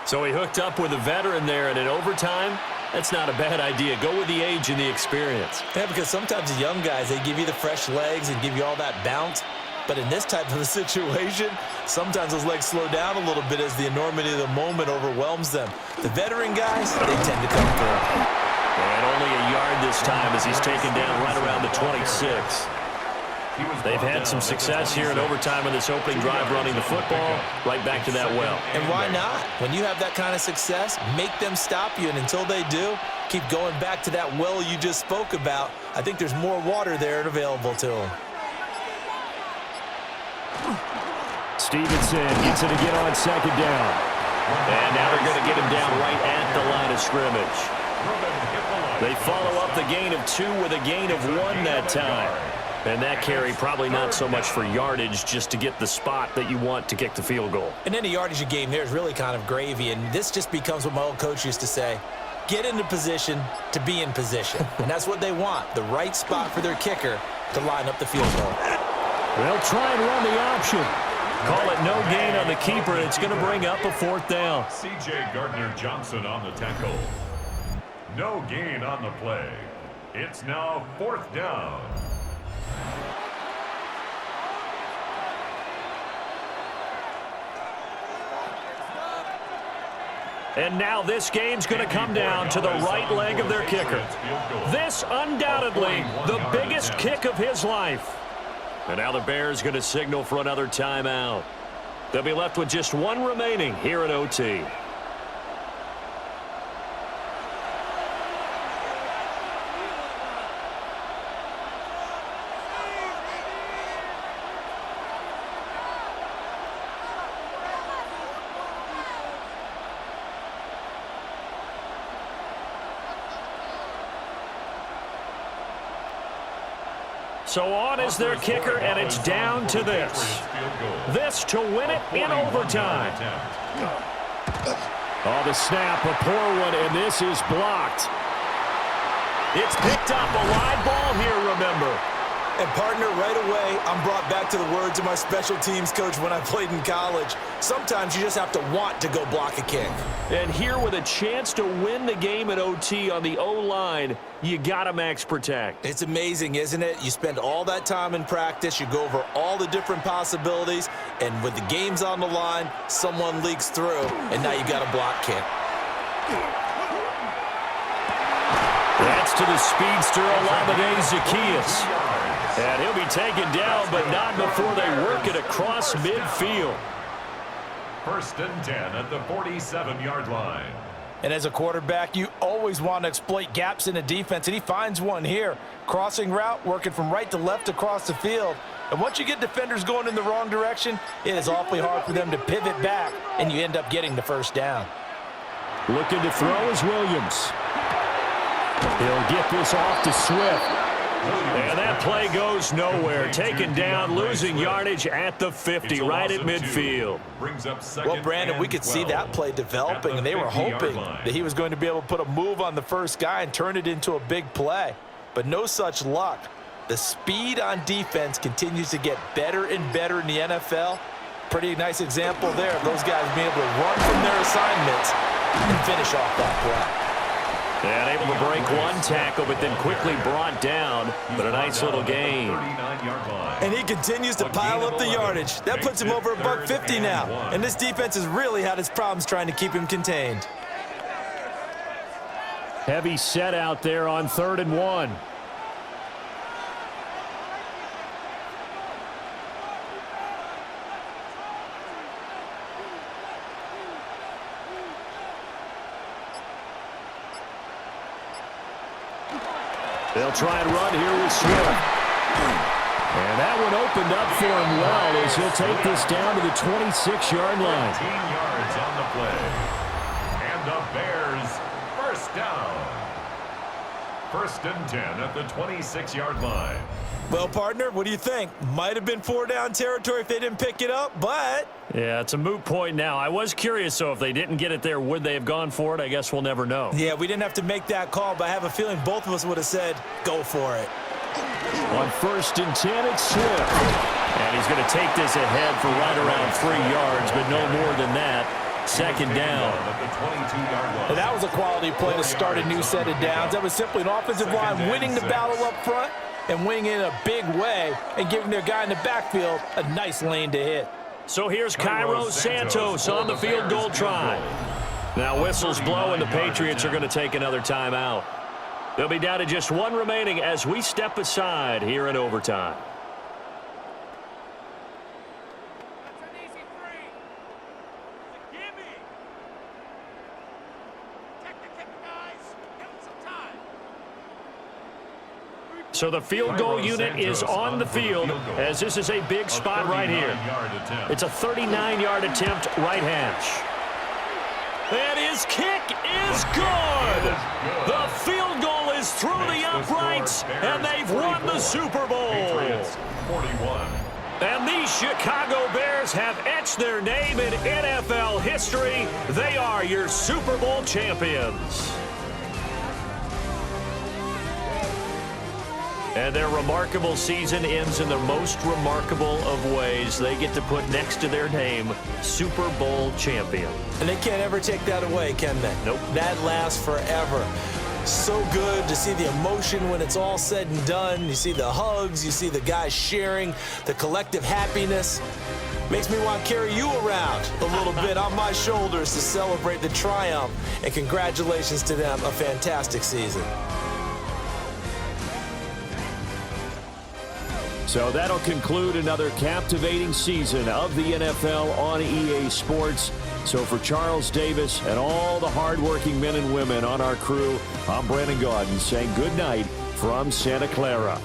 So he hooked up with a veteran there, and in overtime, that's not a bad idea. Go with the age and the experience. Yeah, because sometimes the young guys, they give you the fresh legs and give you all that bounce. But in this type of a situation, sometimes those legs slow down a little bit as the enormity of the moment overwhelms them. The veteran guys, they tend to come through. And only a yard this time as he's taken down right around the 26. They've had some success here in overtime in this opening drive running the football. Right back to that well. And why not? When you have that kind of success, make them stop you. And until they do, keep going back to that well you just spoke about. I think there's more water there and available to them. Stevenson gets it again on 2nd down. And now they're going to get him down right at the line of scrimmage. They follow up the gain of 2 with a gain of 1 that time. And that carry probably not so much for yardage, just to get the spot that you want to kick the field goal. And any yardage you gain there is really kind of gravy. And this just becomes what my old coach used to say. Get into position to be in position. And that's what they want, the right spot for their kicker to line up the field goal. They'll try and run the option. Call it no gain on the keeper. It's going to bring up a 4th down. C.J. Gardner-Johnson on the tackle. No gain on the play. It's now 4th down. And now this game's going to come down to the right leg of their kicker. This undoubtedly the biggest kick of his life. And now the Bears going to signal for another timeout. They'll be left with just one remaining here at OT. So on is their kicker, and it's down to this. This to win it in overtime. Oh, the snap, a poor one, and this is blocked. It's picked up, a live ball here, remember. And partner, right away, I'm brought back to the words of my special teams coach when I played in college. Sometimes you just have to want to go block a kick. And here with a chance to win the game at OT on the O-line, you got to max protect. It's amazing, isn't it? You spend all that time in practice, you go over all the different possibilities, and with the game's on the line, someone leaks through, and now you got a block kick. That's to the speedster, Olamide Zaccheaus. And he'll be taken down, but not before they work it across midfield. 1st and 10 at the 47-yard line. And as a quarterback, you always want to exploit gaps in the defense, and he finds one here. Crossing route, working from right to left across the field. And once you get defenders going in the wrong direction, it is awfully hard for them to pivot back, and you end up getting the 1st down. Looking to throw is Williams. He'll get this off to Swift. And that play goes nowhere. Taken down, losing yardage at the 50, right at midfield. Well, Brandon, we could see that play developing, and they were hoping that he was going to be able to put a move on the first guy and turn it into a big play. But no such luck. The speed on defense continues to get better and better in the NFL. Pretty nice example there of those guys being able to run from their assignments and finish off that play. And able to break one tackle, but then quickly brought down. But a nice little gain. And he continues to pile up the yardage. That puts him over $150 now. And this defense has really had its problems trying to keep him contained. Heavy set out there on 3rd and 1. They'll try and run here with Swift. And that one opened up for him well as he'll take this down to the 26-yard line. 15 yards on the play. And the Bears 1st down. 1st and 10 at the 26-yard line. Well, partner, what do you think? Might have been 4-down territory if they didn't pick it up, but... Yeah, it's a moot point now. I was curious, so if they didn't get it there, would they have gone for it? I guess we'll never know. Yeah, we didn't have to make that call, but I have a feeling both of us would have said, go for it. On 1st and 10, it's Swift. And he's going to take this ahead for right around 3 yards, but no more than that. 2nd down. And that was a quality play to start a new set of downs. That was simply an offensive line winning the battle up front and winning in a big way and giving their guy in the backfield a nice lane to hit. So here's Cairo Santos on the field goal try. Now whistles blow and the Patriots are going to take another timeout. They'll be down to just one remaining as we step aside here in overtime. So the field goal unit is on the field as this is a big spot right here. It's a 39-yard attempt right hash. And his kick is good. The field goal is through the uprights, and they've won the Super Bowl. And these Chicago Bears have etched their name in NFL history. They are your Super Bowl champions. And their remarkable season ends in the most remarkable of ways. They get to put next to their name, Super Bowl champion. And they can't ever take that away, can they? Nope. That lasts forever. So good to see the emotion when it's all said and done. You see the hugs, you see the guys sharing, the collective happiness. Makes me want to carry you around a little bit on my shoulders to celebrate the triumph. And congratulations to them, a fantastic season. So that'll conclude another captivating season of the NFL on EA Sports. So for Charles Davis and all the hardworking men and women on our crew, I'm Brandon Gaudin saying good night from Santa Clara.